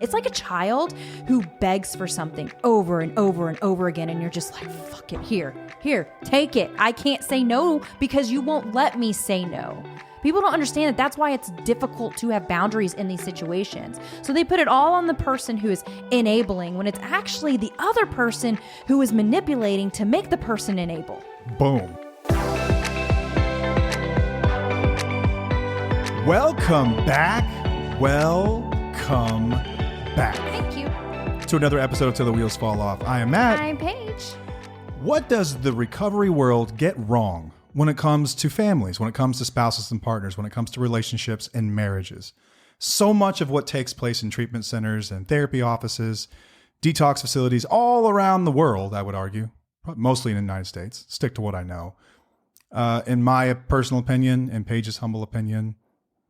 It's like a child who begs for something over and over and over again. And you're just like, fuck it, here, take it. I can't say no because you won't let me say no. People don't understand that that's why it's difficult to have boundaries in these situations. So they put it all on the person who is enabling when it's actually the other person who is manipulating to make the person enable. Boom. Welcome back. Thank you. To another episode of Till the Wheels Fall Off. I am Matt. I'm Paige. What does the recovery world get wrong when it comes to families, when it comes to spouses and partners, when it comes to relationships and marriages? So much of what takes place in treatment centers and therapy offices, detox facilities all around the world, I would argue, mostly in the United States, stick to what I know. In my personal opinion and Paige's humble opinion,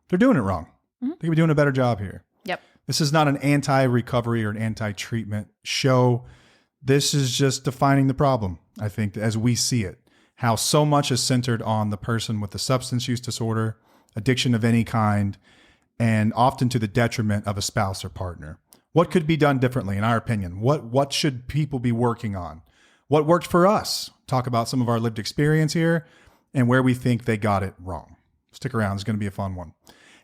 they're doing it wrong. They could be doing a better job here. Yep. This is not an anti-recovery or an anti-treatment show. This is just defining the problem, I think, as we see it. How so much is centered on the person with the substance use disorder, addiction of any kind, and often to the detriment of a spouse or partner. What could be done differently, in our opinion? What should people be working on? What worked for us? Talk about some of our lived experience here and where we think they got it wrong. Stick around. It's going to be a fun one.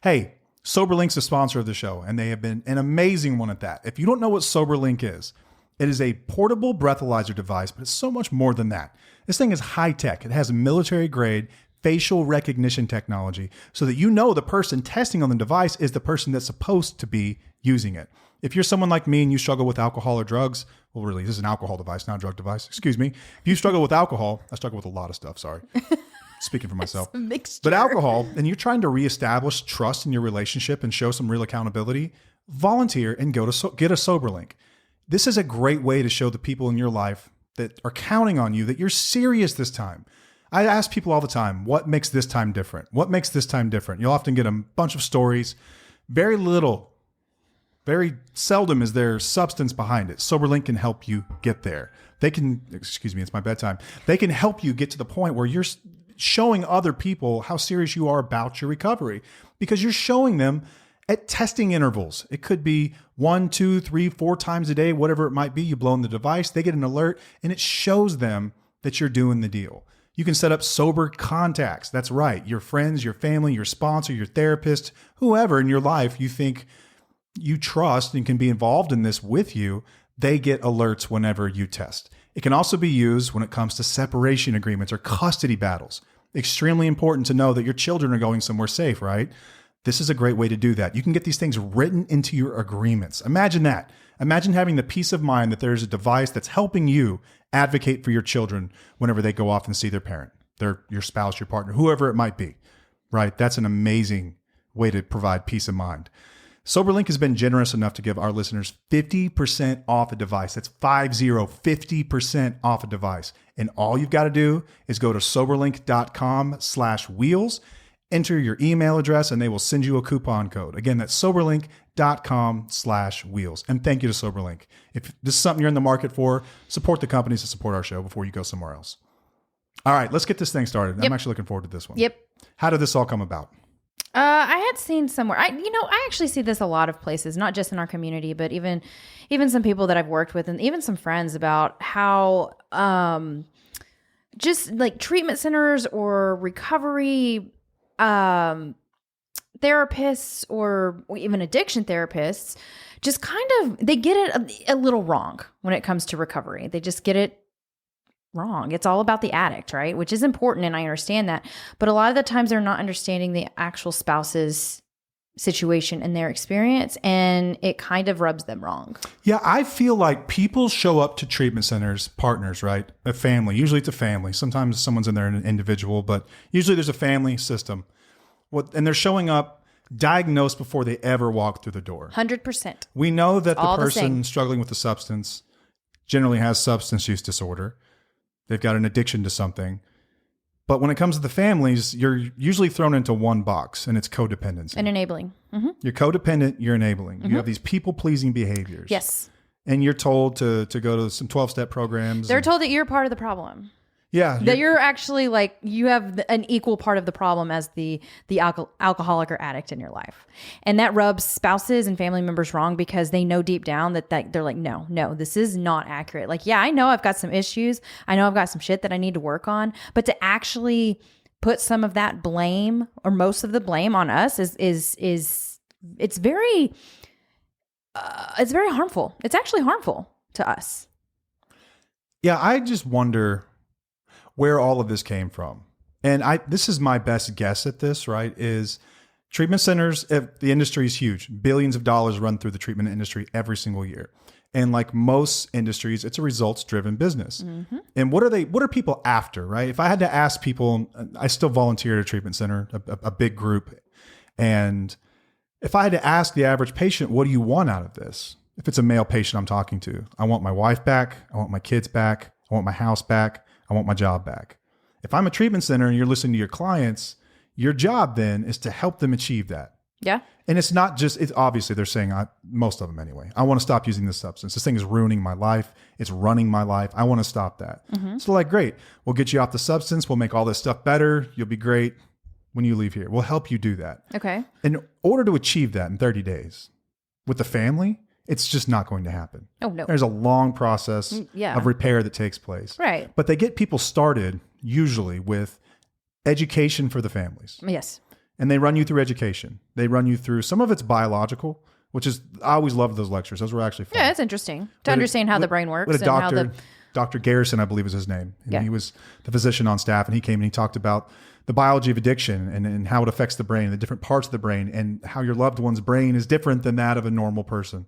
Hey, SoberLink's a sponsor of the show, and they have been an amazing one at that. If you don't know what SoberLink is, it is a portable breathalyzer device, but it's so much more than that. This thing is high tech. It has military-grade facial recognition technology so that you know the person testing on the device is the person that's supposed to be using it. If you're someone like me and you struggle with alcohol or drugs, well, really, this is an alcohol device, not a drug device. Excuse me. If you struggle with alcohol, I struggle with a lot of stuff, sorry. Speaking for myself. But alcohol, and you're trying to reestablish trust in your relationship and show some real accountability, volunteer and get a SoberLink. This is a great way to show the people in your life that are counting on you that you're serious this time. I ask people all the time, what makes this time different? What makes this time different? You'll often get a bunch of stories. Very seldom is there substance behind it. SoberLink can help you get there. They can, excuse me, it's my bedtime. They can help you get to the point where you're showing other people how serious you are about your recovery because you're showing them at testing intervals. It could be 1, 2, 3, 4 times a day, whatever it might be. You blow in the device, they get an alert, and it shows them that you're doing the deal. You can set up sober contacts. That's right. Your friends, your family, your sponsor, your therapist, whoever in your life you think you trust and can be involved in this with you, they get alerts whenever you test. It can also be used when it comes to separation agreements or custody battles. Extremely important to know that your children are going somewhere safe, right? This is a great way to do that. You can get these things written into your agreements. Imagine that. Imagine having the peace of mind that there's a device that's helping you advocate for your children whenever they go off and see their parent, your spouse, your partner, whoever it might be, right? That's an amazing way to provide peace of mind. SoberLink has been generous enough to give our listeners 50% off a device. That's 50% off a device. And all you've got to do is go to soberlink.com/wheels, enter your email address, and they will send you a coupon code. Again, that's soberlink.com/wheels. And thank you to SoberLink. If this is something you're in the market for, support the companies that support our show before you go somewhere else. All right, let's get this thing started. Yep. I'm actually looking forward to this one. Yep. How did this all come about? I had seen somewhere. I actually see this a lot of places, not just in our community, but even some people that I've worked with, and even some friends about how just like treatment centers or recovery therapists or even addiction therapists just kind of they get it a little wrong when it comes to recovery. They just get it wrong. It's all about the addict, right? Which is important, and I understand that. But a lot of the times they're not understanding the actual spouse's situation and their experience, and it kind of rubs them wrong. Yeah, I feel like people show up to treatment centers, partners, right? A family. Usually it's a family. Sometimes someone's in there an individual, but usually there's a family system. And they're showing up diagnosed before they ever walk through the door. 100%. We know that the person struggling with the substance generally has substance use disorder. They've got an addiction to something. But when it comes to the families, you're usually thrown into one box, and it's codependency. And enabling. Mm-hmm. You're codependent, you're enabling. Mm-hmm. You have these people-pleasing behaviors. Yes. And you're told to go to some 12-step programs. They're told that you're part of the problem. Yeah. That you're actually like, you have an equal part of the problem as the alcoholic or addict in your life. And that rubs spouses and family members wrong because they know deep down that they're like, no, this is not accurate. Like, yeah, I know I've got some issues. I know I've got some shit that I need to work on, but to actually put some of that blame or most of the blame on us is it's very harmful. It's actually harmful to us. Yeah. I just wonder where all of this came from. And this is my best guess at this, right? Is treatment centers, the industry is huge. Billions of dollars run through the treatment industry every single year. And like most industries, it's a results-driven business. Mm-hmm. And what are people after, right? If I had to ask people, I still volunteer at a treatment center, a big group. And if I had to ask the average patient, what do you want out of this? If it's a male patient I'm talking to, I want my wife back. I want my kids back. I want my house back. I want my job back. If I'm a treatment center and you're listening to your clients, your job then is to help them achieve that. Yeah. And it's not just, it's obviously they're saying, most of them anyway, I want to stop using this substance. This thing is ruining my life. It's running my life. I want to stop that. Mm-hmm. So like, great, we'll get you off the substance. We'll make all this stuff better. You'll be great when you leave here. We'll help you do that. Okay. In order to achieve that in 30 days with the family, it's just not going to happen. Oh, no. There's a long process of repair that takes place. Right. But they get people started usually with education for the families. Yes. And they run you through education. They run you through, some of it's biological, which is, I always loved those lectures. Those were actually fun. Yeah, it's interesting to understand how the brain works. With a doctor, Dr. Garrison, I believe is his name. And he was the physician on staff, and he came and he talked about the biology of addiction and how it affects the brain, the different parts of the brain, and how your loved one's brain is different than that of a normal person.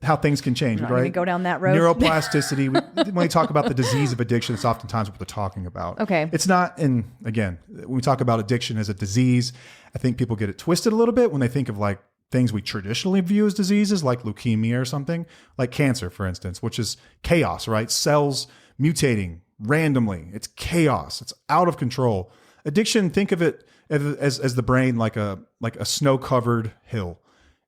How things can change, I'm not right? gonna go down that road. Neuroplasticity. When we talk about the disease of addiction, it's oftentimes what they're talking about. Okay. It's not, and again, when we talk about addiction as a disease, I think people get it twisted a little bit when they think of like things we traditionally view as diseases, like leukemia or something, like cancer, for instance, which is chaos, right? Cells mutating randomly. It's chaos. It's out of control. Addiction, think of it as the brain like a snow-covered hill.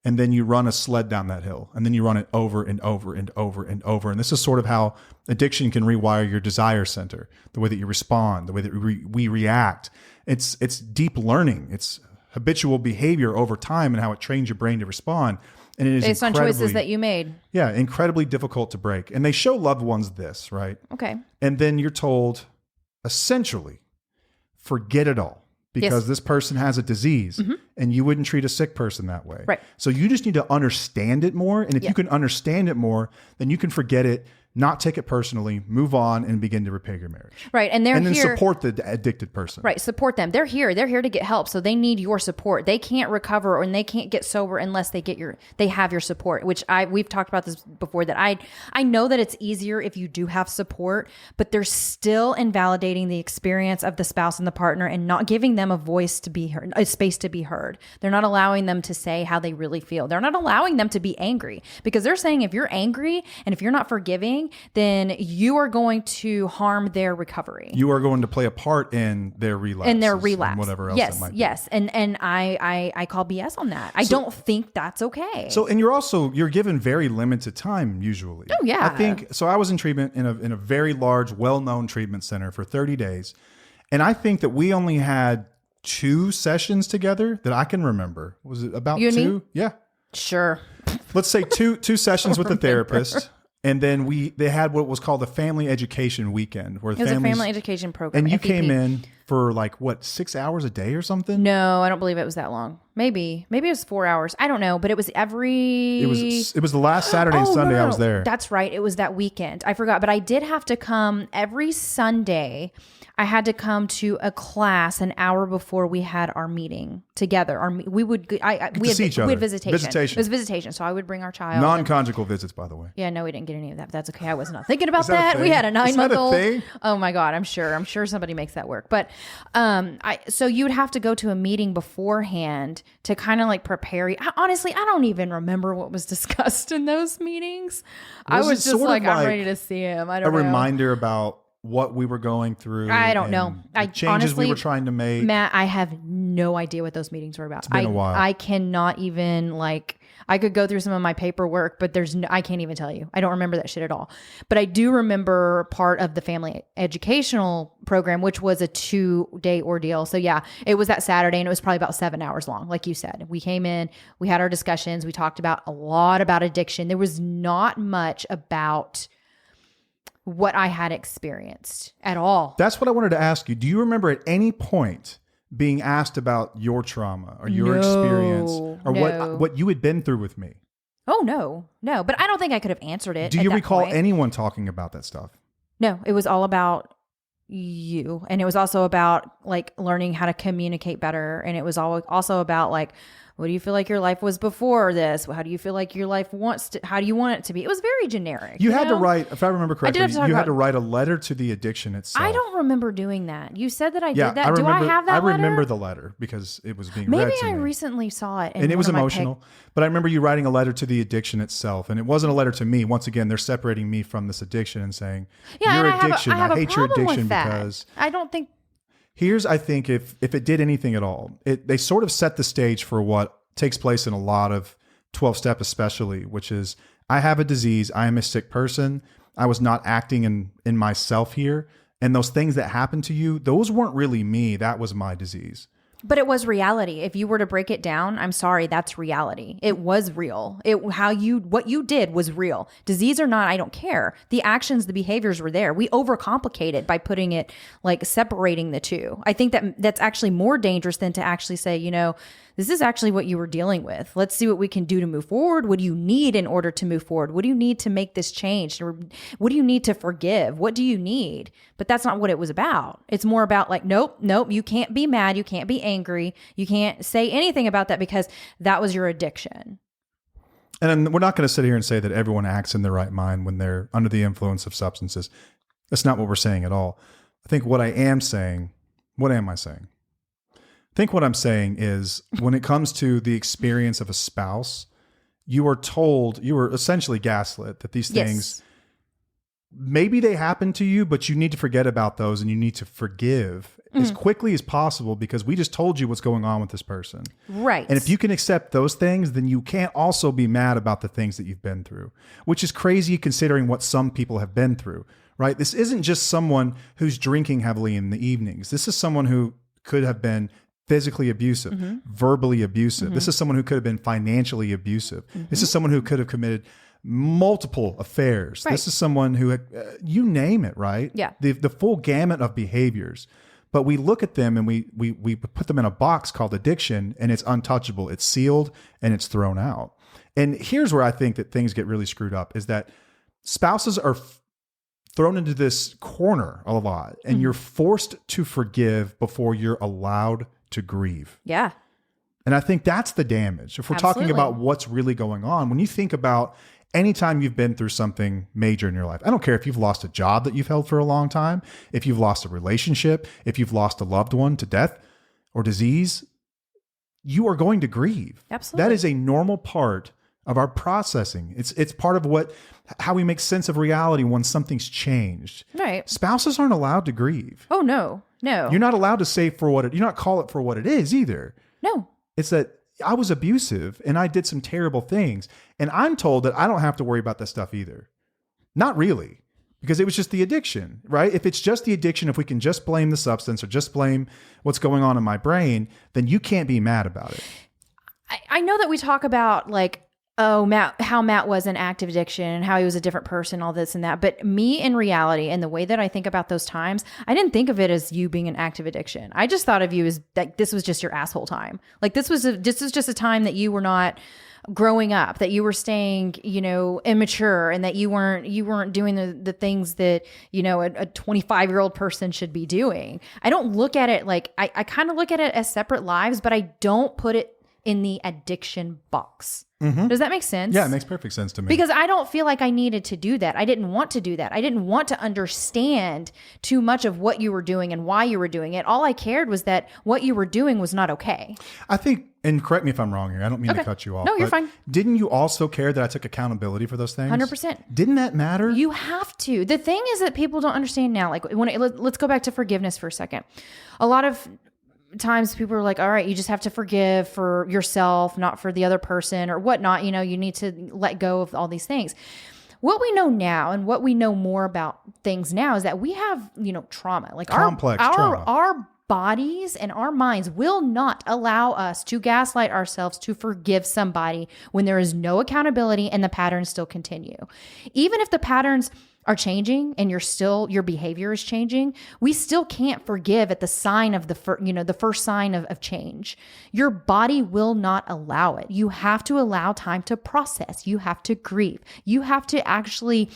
And then you run a sled down that hill, and then you run it over and over and over and over. And this is sort of how addiction can rewire your desire center, the way that you respond, the way that we react. It's deep learning. It's habitual behavior over time and how it trains your brain to respond. And it is based on choices that you made. Yeah, incredibly difficult to break. And they show loved ones this, right? Okay. And then you're told, essentially, forget it all. Because this person has a disease, and you wouldn't treat a sick person that way. Right. So you just need to understand it more. And if you can understand it more, then you can forget it, not take it personally, move on, and begin to repair your marriage. Right. And then support the addicted person. Right. Support them. They're here to get help. So they need your support. They can't recover and they can't get sober unless they have your support, which we've talked about this before, that I know that it's easier if you do have support, but they're still invalidating the experience of the spouse and the partner and not giving them a voice to be heard, a space to be heard. They're not allowing them to say how they really feel. They're not allowing them to be angry, because they're saying if you're angry and if you're not forgiving, then you are going to harm their recovery. You are going to play a part in their relapse. And whatever else that might be. Yes. And I call BS on that. I don't think that's okay. So, and you're given very limited time usually. Oh yeah. I think, so I was in treatment in a very large, well-known treatment center for 30 days. And I think that we only had 2 sessions together that I can remember. Was it about you and 2? Me? Yeah. Sure. Let's say two sessions with the therapist. And then they had what was called the family education weekend, where it was a family education program. And you FEP. came in for 6 hours a day or something? No, I don't believe it was that long. Maybe it was 4 hours. I don't know, but it was It was the last Saturday and Sunday I was there. That's right. It was that weekend. I forgot, but I did have to come every Sunday. I had to come to a class an hour before we had our meeting together. We had visitation. It was visitation, so I would bring our child. Non-conjugal visits, by the way. Yeah, no, we didn't get any of that, but that's okay. I was not thinking about that. We had a 9-month-old. Is that a thing? Oh my God, I'm sure somebody makes that work. But so you would have to go to a meeting beforehand to kind of prepare you. Honestly, I don't even remember what was discussed in those meetings. I was just I'm ready to see him. I don't know. A reminder about what we were going through? I don't know. The changes we were trying to make. Matt, I have no idea what those meetings were about. It's been a while. I cannot even I could go through some of my paperwork, but I can't even tell you. I don't remember that shit at all. But I do remember part of the family educational program, which was a 2-day ordeal. So yeah, it was that Saturday and it was probably about 7 hours long. Like you said, we came in, we had our discussions. We talked about a lot about addiction. There was not much about what I had experienced at all. That's what I wanted to ask you. Do you remember at any point being asked about your trauma or your experience or what you had been through with me? Oh, no. But I don't think I could have answered it. Do you recall anyone talking about that stuff? No, it was all about you. And it was also about learning how to communicate better. And it was also about what do you feel like your life was before this? How do you feel like your life how do you want it to be? It was very generic. You had to write, if I remember correctly, you had to write a letter to the addiction itself. I don't remember doing that. You said that I did that. Do I have that letter? I remember the letter because it was being read to me. Maybe I recently saw it. And it was emotional. But I remember you writing a letter to the addiction itself. And it wasn't a letter to me. Once again, they're separating me from this addiction and saying, your addiction, I hate your addiction because... I don't think... I think if it did anything at all, they sort of set the stage for what takes place in a lot of 12-step especially, which is I have a disease. I am a sick person. I was not acting in myself here. And those things that happened to you, those weren't really me. That was my disease. But it was reality. If you were to break it down, I'm sorry, that's reality. It was real. What you did was real. Disease or not, I don't care. The actions, the behaviors were there. We overcomplicate it by putting it separating the two. I think that's actually more dangerous than to actually say, this is actually what you were dealing with. Let's see what we can do to move forward. What do you need in order to move forward? What do you need to make this change? What do you need to forgive? What do you need? But that's not what it was about. It's more about nope, you can't be mad. You can't be angry. You can't say anything about that because that was your addiction. And we're not going to sit here and say that everyone acts in their right mind when they're under the influence of substances. That's not what we're saying at all. I think what am I saying? I think what I'm saying is when it comes to the experience of a spouse, you were essentially gaslit that these things, maybe they happen to you, but you need to forget about those and you need to forgive as quickly as possible because we just told you what's going on with this person. Right. And if you can accept those things, then you can't also be mad about the things that you've been through, which is crazy considering what some people have been through, right? This isn't just someone who's drinking heavily in the evenings. This is someone who could have been physically abusive, verbally abusive. This is someone who could have been financially abusive. This is someone who could have committed multiple affairs. Right. This is someone who had, you name it, right? Yeah. The full gamut of behaviors. But we look at them and we put them in a box called addiction and it's untouchable. It's sealed and it's thrown out. And here's where I think that things get really screwed up is that spouses are thrown into this corner a lot and you're forced to forgive before you're allowed to grieve. Yeah. And I think that's the damage. If we're talking about what's really going on, when you think about anytime you've been through something major in your life, I don't care if you've lost a job that you've held for a long time, if you've lost a relationship, if you've lost a loved one to death or disease, you are going to grieve. Absolutely. That is a normal part of our processing. It's part of how we make sense of reality when something's changed. Right. Spouses aren't allowed to grieve. Oh, no. You're not allowed to say you're not call it for what it is either. No. It's that I was abusive and I did some terrible things. And I'm told that I don't have to worry about that stuff either. Not really. Because it was just the addiction, right? If it's just the addiction, if we can just blame the substance or just blame what's going on in my brain, then you can't be mad about it. I know that we talk about how Matt was an active addiction and how he was a different person, all this and that. But me in reality and the way that I think about those times, I didn't think of it as you being an active addiction. I just thought of you as this was just your asshole time. This was just a time that you were not growing up, that you were staying, immature and that you weren't doing the things that, a 25-year-old person should be doing. I don't look at it I kind of look at it as separate lives, but I don't put it in the addiction box. Mm-hmm. Does that make sense? Yeah, it makes perfect sense to me. Because I don't feel like I needed to do that. I didn't want to do that. I didn't want to understand too much of what you were doing and why you were doing it. All I cared was that what you were doing was not okay. I think, And correct me if I'm wrong here. I don't mean to cut you off. No, you're but fine. Didn't you also care that I took accountability for those things? 100%. Didn't that matter? You have to. The thing is that people don't understand now. Like let's go back to forgiveness for a second. A lot of times people are like, all right, you just have to forgive for yourself, not for the other person or whatnot. You know, you need to let go of all these things. What we know now and what we know more about things now is that we have, trauma. Like complex trauma. Our bodies and our minds will not allow us to gaslight ourselves to forgive somebody when there is no accountability and the patterns still continue. Even if the patterns are changing and your behavior is changing, we still can't forgive at the sign of the first sign of change. Your body will not allow it. You have to allow time to process. You have to grieve. You have to actually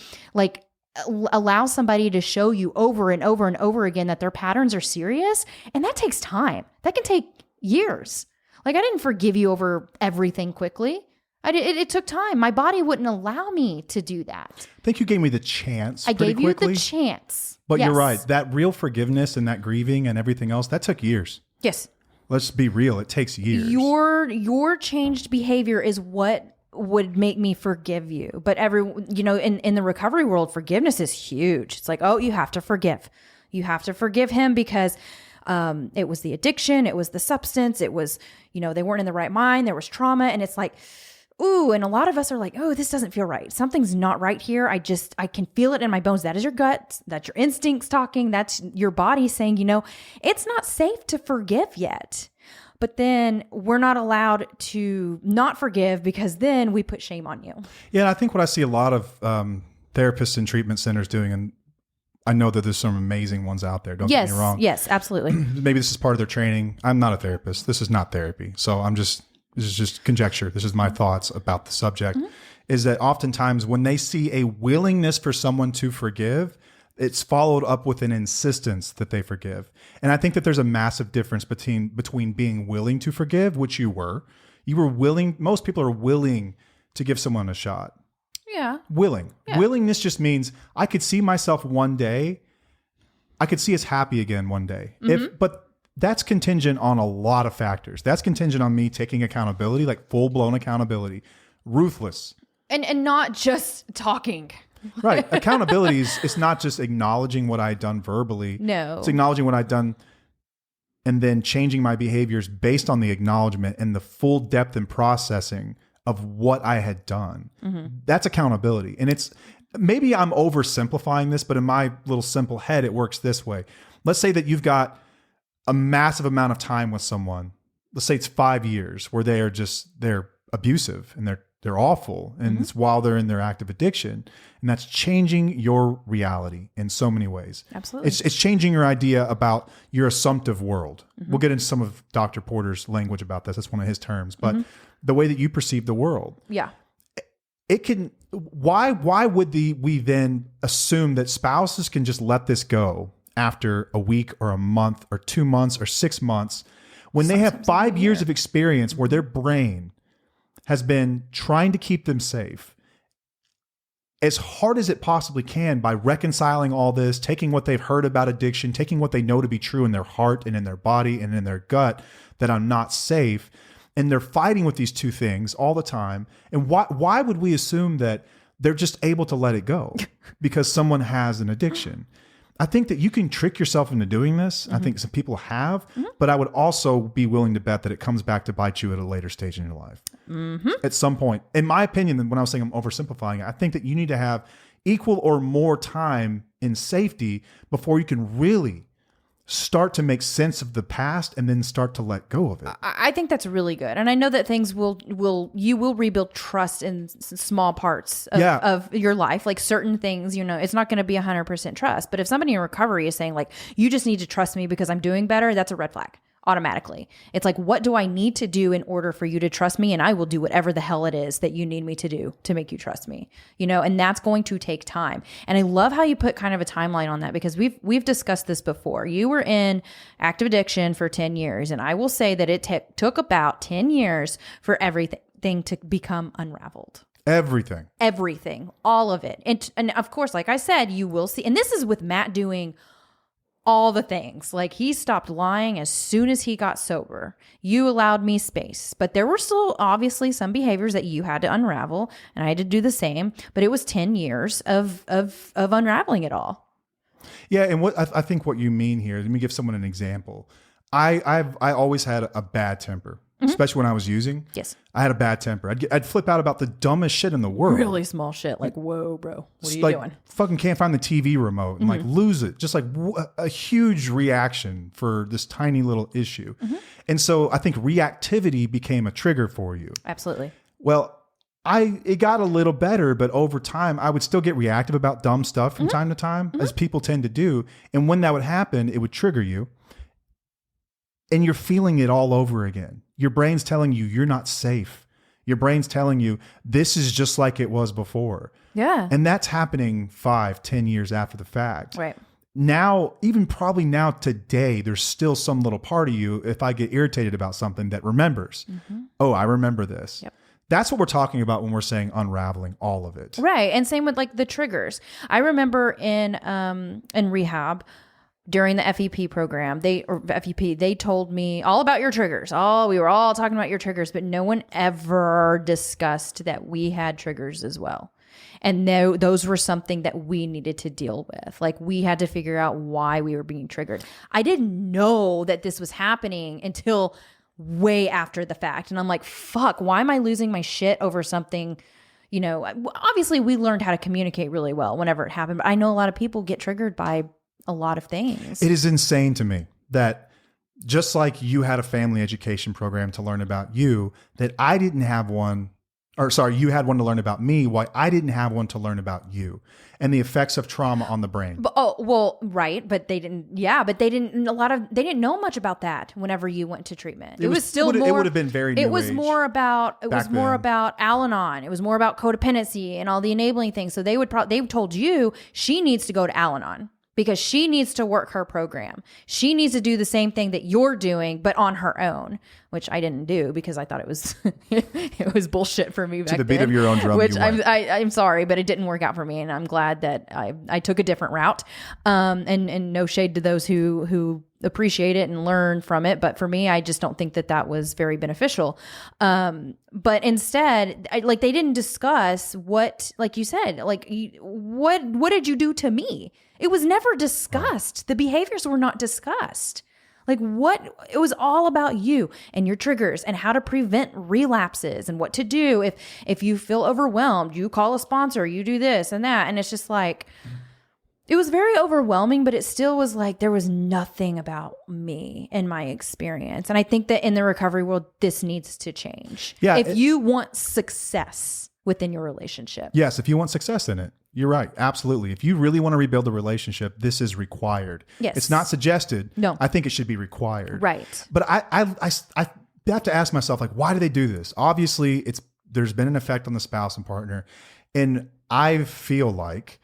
allow somebody to show you over and over and over again that their patterns are serious. And that takes time. That can take years. Like, I didn't forgive you over everything quickly. It took time. My body wouldn't allow me to do that. I think you gave me the chance. I gave you quickly, the chance. But yes. You're right. That real forgiveness and that grieving and everything else, that took years. Yes. Let's be real. It takes years. Your changed behavior is what would make me forgive you. But in the recovery world, forgiveness is huge. It's like, oh, you have to forgive. You have to forgive him because it was the addiction. It was the substance. It was, they weren't in the right mind. There was trauma. And it's like, ooh, and a lot of us are like, oh, this doesn't feel right. Something's not right here. I can feel it in my bones. That is your gut. That's your instincts talking. That's your body saying, it's not safe to forgive yet. But then we're not allowed to not forgive because then we put shame on you. Yeah, I think what I see a lot of therapists and treatment centers doing, and I know that there's some amazing ones out there. Don't get me wrong. Yes, absolutely. Maybe this is part of their training. I'm not a therapist. This is not therapy. So this is just conjecture. This is my thoughts about the subject, is that oftentimes when they see a willingness for someone to forgive, it's followed up with an insistence that they forgive. And I think that there's a massive difference between being willing to forgive, which you were willing. Most people are willing to give someone a shot. Yeah. Willing. Yeah. Willingness just means I could see myself one day. I could see us happy again one day. But that's contingent on a lot of factors. That's contingent on me taking accountability, like full-blown accountability, ruthless. And not just talking. Right. Accountability is not just acknowledging what I'd done verbally. No. It's acknowledging what I'd done and then changing my behaviors based on the acknowledgement and the full depth and processing of what I had done. That's accountability. And maybe I'm oversimplifying this, but in my little simple head, it works this way. Let's say that you've got a massive amount of time with someone. Let's say it's 5 years where they're abusive and they're awful. And it's while they're in their active addiction. And that's changing your reality in so many ways. Absolutely. It's changing your idea about your assumptive world. We'll get into some of Dr. Porter's language about this. That's one of his terms. But the way that you perceive the world. Yeah. It can, why would we then assume that spouses can just let this go after a week or a month or 2 months or 6 months when they have 5 years of experience where their brain has been trying to keep them safe as hard as it possibly can by reconciling all this, taking what they've heard about addiction, taking what they know to be true in their heart and in their body and in their gut, that I'm not safe. And they're fighting with these two things all the time. And why would we assume that they're just able to let it go because someone has an addiction? I think that you can trick yourself into doing this. I think some people have, but I would also be willing to bet that it comes back to bite you at a later stage in your life. At some point, in my opinion, when I was saying I'm oversimplifying it, I think that you need to have equal or more time in safety before you can really start to make sense of the past and then start to let go of it. I think that's really good. And I know that things you will rebuild trust in small parts of your life. Like certain things, it's not going to be 100% trust. But if somebody in recovery is saying like, you just need to trust me because I'm doing better, that's a red flag automatically. It's like, what do I need to do in order for you to trust me? And I will do whatever the hell it is that you need me to do to make you trust me, and that's going to take time. And I love how you put kind of a timeline on that because we've discussed this before. You were in active addiction for 10 years. And I will say that it took about 10 years for everything to become unraveled. Everything, all of it. And of course, like I said, you will see, and this is with Matt doing all the things. Like, he stopped lying as soon as he got sober. You allowed me space, but there were still obviously some behaviors that you had to unravel, and I had to do the same. But it was 10 years of unraveling it all. Yeah, and what I think what you mean here. Let me give someone an example. I always had a bad temper. Especially when I was using. Yes. I had a bad temper. I'd flip out about the dumbest shit in the world. Really small shit. Like, whoa, bro. What are you doing? Fucking can't find the TV remote and like lose it. Just like a huge reaction for this tiny little issue. And so I think reactivity became a trigger for you. Absolutely. Well, it got a little better, but over time I would still get reactive about dumb stuff from time to time, as people tend to do. And when that would happen, it would trigger you. And you're feeling it all over again. Your brain's telling you you're not safe. Your brain's telling you this is just like it was before. Yeah. And that's happening 5-10 years after the fact. Right. Now, even probably now today, there's still some little part of you, if I get irritated about something, that remembers, oh, I remember this. Yep. That's what we're talking about when we're saying unraveling all of it. Right. And same with like the triggers. I remember in rehab, during the FEP program, they told me all about your triggers. We were all talking about your triggers, but no one ever discussed that we had triggers as well. And those were something that we needed to deal with. Like, we had to figure out why we were being triggered. I didn't know that this was happening until way after the fact. And I'm like, fuck, why am I losing my shit over something? You know, obviously we learned how to communicate really well whenever it happened, but I know a lot of people get triggered by a lot of things. It is insane to me that just like you had a family education program to learn about you, that I didn't have one, or sorry, you had one to learn about me, why I didn't have one to learn about you and the effects of trauma on the brain. But, right. But they didn't know much about that whenever you went to treatment. It would have been very new It was age more about then. Al-Anon. It was more about codependency and all the enabling things. So they told you she needs to go to Al-Anon, because she needs to work her program. She needs to do the same thing that you're doing, but on her own, which I didn't do because I thought it was it was bullshit for me back then. To the beat of your own drum. Which I'm sorry, but it didn't work out for me, and I'm glad that I took a different route. And no shade to those who appreciate it and learn from it, but for me, I just don't think that was very beneficial. But instead, they didn't discuss what, like you said, what did you do to me? It was never discussed. The behaviors were not discussed. It was all about you and your triggers and how to prevent relapses and what to do if you feel overwhelmed. You call a sponsor, you do this and that, and it's just like, it was very overwhelming, but it still was like there was nothing about me and my experience. And I think that in the recovery world, this needs to change. Yeah, if you want success within your relationship. Yes, if you want success in it. You're right. Absolutely. If you really want to rebuild a relationship, this is required. Yes. It's not suggested. No. I think it should be required. Right. But I have to ask myself, why do they do this? Obviously, there's been an effect on the spouse and partner. And I feel like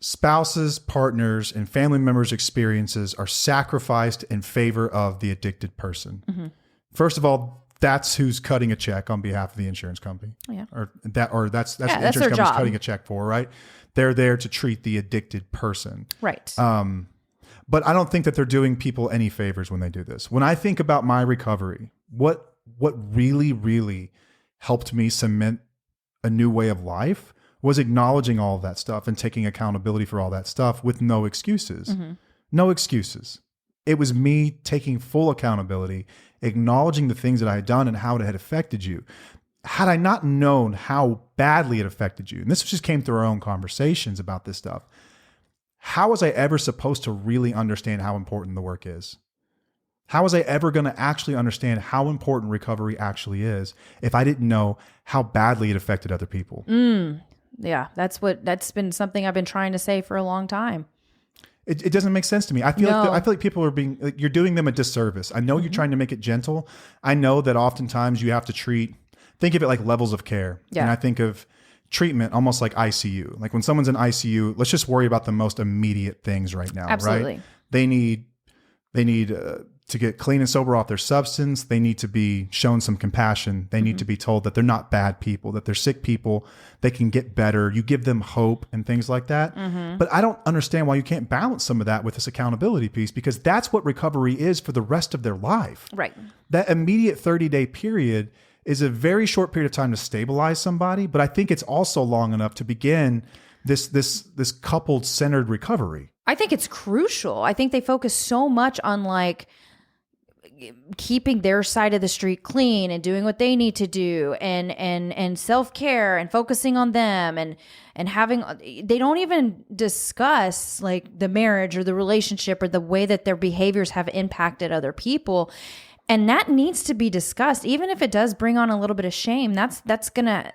spouses, partners, and family members' experiences are sacrificed in favor of the addicted person. Mm-hmm. First of all, that's who's cutting a check on behalf of the insurance company. Yeah. That's what the insurance company's job. Cutting a check for, right? They're there to treat the addicted person. Right. But I don't think that they're doing people any favors when they do this. When I think about my recovery, what really, really helped me cement a new way of life was acknowledging all of that stuff and taking accountability for all that stuff with no excuses. Mm-hmm. No excuses. It was me taking full accountability, acknowledging the things that I had done and how it had affected you. Had I not known how badly it affected you, and this just came through our own conversations about this stuff, how was I ever supposed to really understand how important the work is? How was I ever going to actually understand how important recovery actually is if I didn't know how badly it affected other people? Yeah, that's been something I've been trying to say for a long time. It doesn't make sense to me. I feel like people are you're doing them a disservice. I know you're trying to make it gentle. I know that oftentimes you have to think of it like levels of care. Yeah. And I think of treatment almost like ICU. Like when someone's in ICU, let's just worry about the most immediate things right now. Absolutely. Right? They need to get clean and sober off their substance, they need to be shown some compassion. They need to be told that they're not bad people, that they're sick people. They can get better. You give them hope and things like that. But I don't understand why you can't balance some of that with this accountability piece, because that's what recovery is for the rest of their life. Right. That immediate 30-day period is a very short period of time to stabilize somebody, but I think it's also long enough to begin this coupled centered recovery. I think it's crucial. I think they focus so much on like keeping their side of the street clean and doing what they need to do and self-care and focusing on them and having, they don't even discuss like the marriage or the relationship or the way that their behaviors have impacted other people. And that needs to be discussed, even if it does bring on a little bit of shame. That's gonna,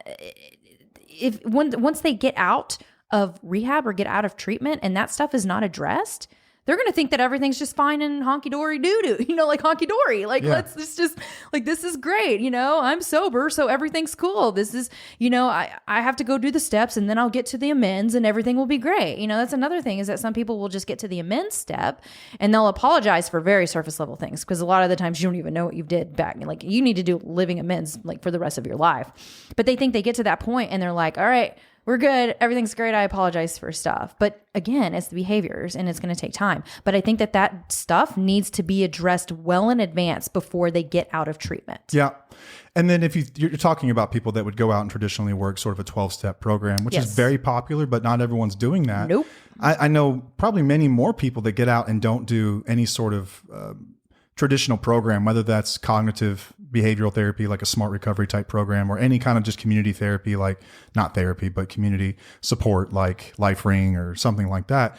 once they get out of rehab or get out of treatment and that stuff is not addressed, they're going to think that everything's just fine and honky-dory doo-doo, like honky-dory. Like, let's just, like, this is great. I'm sober, so everything's cool. This is, I have to go do the steps and then I'll get to the amends and everything will be great. That's another thing, is that some people will just get to the amends step and they'll apologize for very surface level things, because a lot of the times you don't even know what you did back. Like, you need to do living amends like for the rest of your life. But they think they get to that point and they're like, all right, we're good. Everything's great. I apologize for stuff. But again, it's the behaviors and it's going to take time. But I think that stuff needs to be addressed well in advance before they get out of treatment. Yeah. And then if you're talking about people that would go out and traditionally work sort of a 12-step program, which is very popular, but not everyone's doing that. Nope. I know probably many more people that get out and don't do any sort of traditional program, whether that's cognitive behavioral therapy, like a smart recovery type program, or any kind of just community therapy, like not therapy, but community support, like Life Ring or something like that.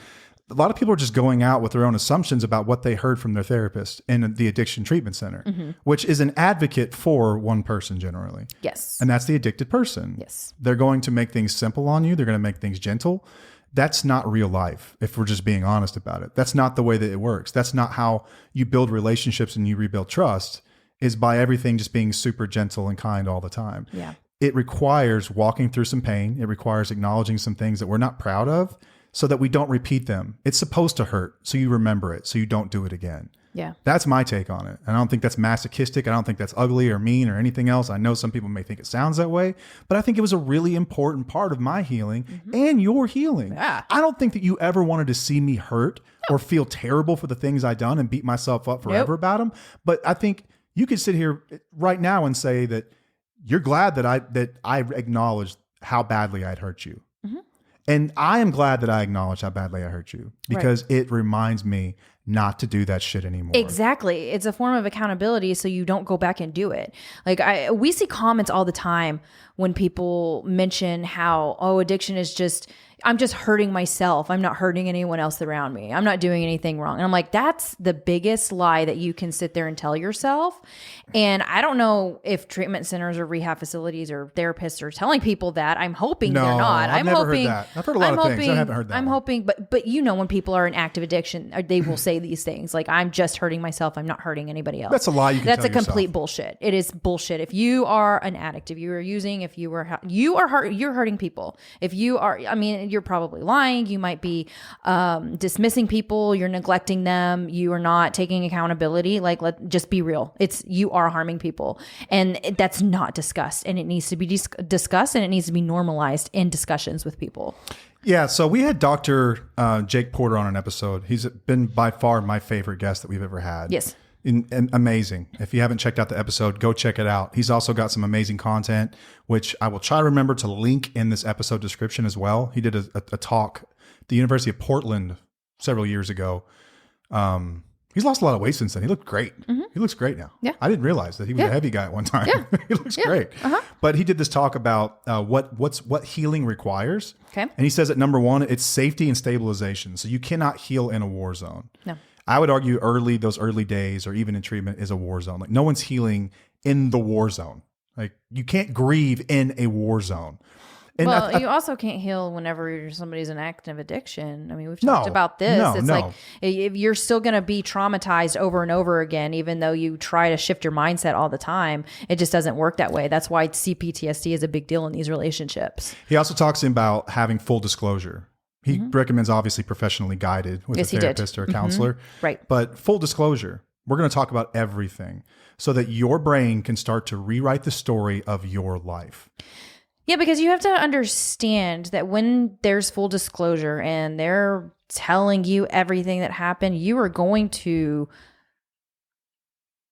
A lot of people are just going out with their own assumptions about what they heard from their therapist in the addiction treatment center, which is an advocate for one person generally. Yes. And that's the addicted person. Yes. They're going to make things simple on you. They're going to make things gentle. That's not real life, if we're just being honest about it. That's not the way that it works. That's not how you build relationships and you rebuild trust, is by everything just being super gentle and kind all the time. Yeah. It requires walking through some pain. It requires acknowledging some things that we're not proud of so that we don't repeat them. It's supposed to hurt, so you remember it, so you don't do it again. Yeah. That's my take on it. And I don't think that's masochistic. I don't think that's ugly or mean or anything else. I know some people may think it sounds that way, but I think it was a really important part of my healing and your healing. Yeah. I don't think that you ever wanted to see me hurt or feel terrible for the things I done and beat myself up forever about them. But I think you could sit here right now and say that you're glad that I acknowledged how badly I'd hurt you. And I am glad that I acknowledged how badly I hurt you, because it reminds me not to do that shit anymore. Exactly. It's a form of accountability, so you don't go back and do it. Like we see comments all the time when people mention how, addiction is just, I'm just hurting myself. I'm not hurting anyone else around me. I'm not doing anything wrong. And I'm like, that's the biggest lie that you can sit there and tell yourself. And I don't know if treatment centers or rehab facilities or therapists are telling people that. I'm hoping they're not. I've never heard that. I've heard a lot of things. I haven't heard that. I'm hoping, but when people are in active addiction, they will say these things like, I'm just hurting myself. I'm not hurting anybody else. That's a lie you can That's tell a complete yourself. bullshit. It is bullshit. If you are an addict, if you are using, if you are, you're hurting people. If you are, you're probably lying. You might be dismissing people. You're neglecting them. You are not taking accountability. Like, just be real. You are harming people, and that's not discussed, and it needs to be discussed, and it needs to be normalized in discussions with people. Yeah. So we had Dr. Jake Porter on an episode. He's been by far my favorite guest that we've ever had. Yes. And amazing. If you haven't checked out the episode, go check it out. He's also got some amazing content, which I will try to remember to link in this episode description as well. He did a talk at the University of Portland several years ago. He's lost a lot of weight since then. He looked great. He looks great now. Yeah. I didn't realize that he was a heavy guy at one time. Yeah. He looks great. But he did this talk about what healing requires. Okay. And he says that number one, it's safety and stabilization. So you cannot heal in a war zone. No. I would argue those early days or even in treatment is a war zone. Like, no one's healing in the war zone. Like, you can't grieve in a war zone. And you also can't heal whenever somebody's in active addiction. We've talked about this. It's like, if you're still going to be traumatized over and over again, even though you try to shift your mindset all the time, it just doesn't work that way. That's why CPTSD is a big deal in these relationships. He also talks about having full disclosure. He recommends obviously professionally guided with a therapist or a counselor. Right. But full disclosure. We're going to talk about everything so that your brain can start to rewrite the story of your life. Yeah, because you have to understand that when there's full disclosure and they're telling you everything that happened, you are going to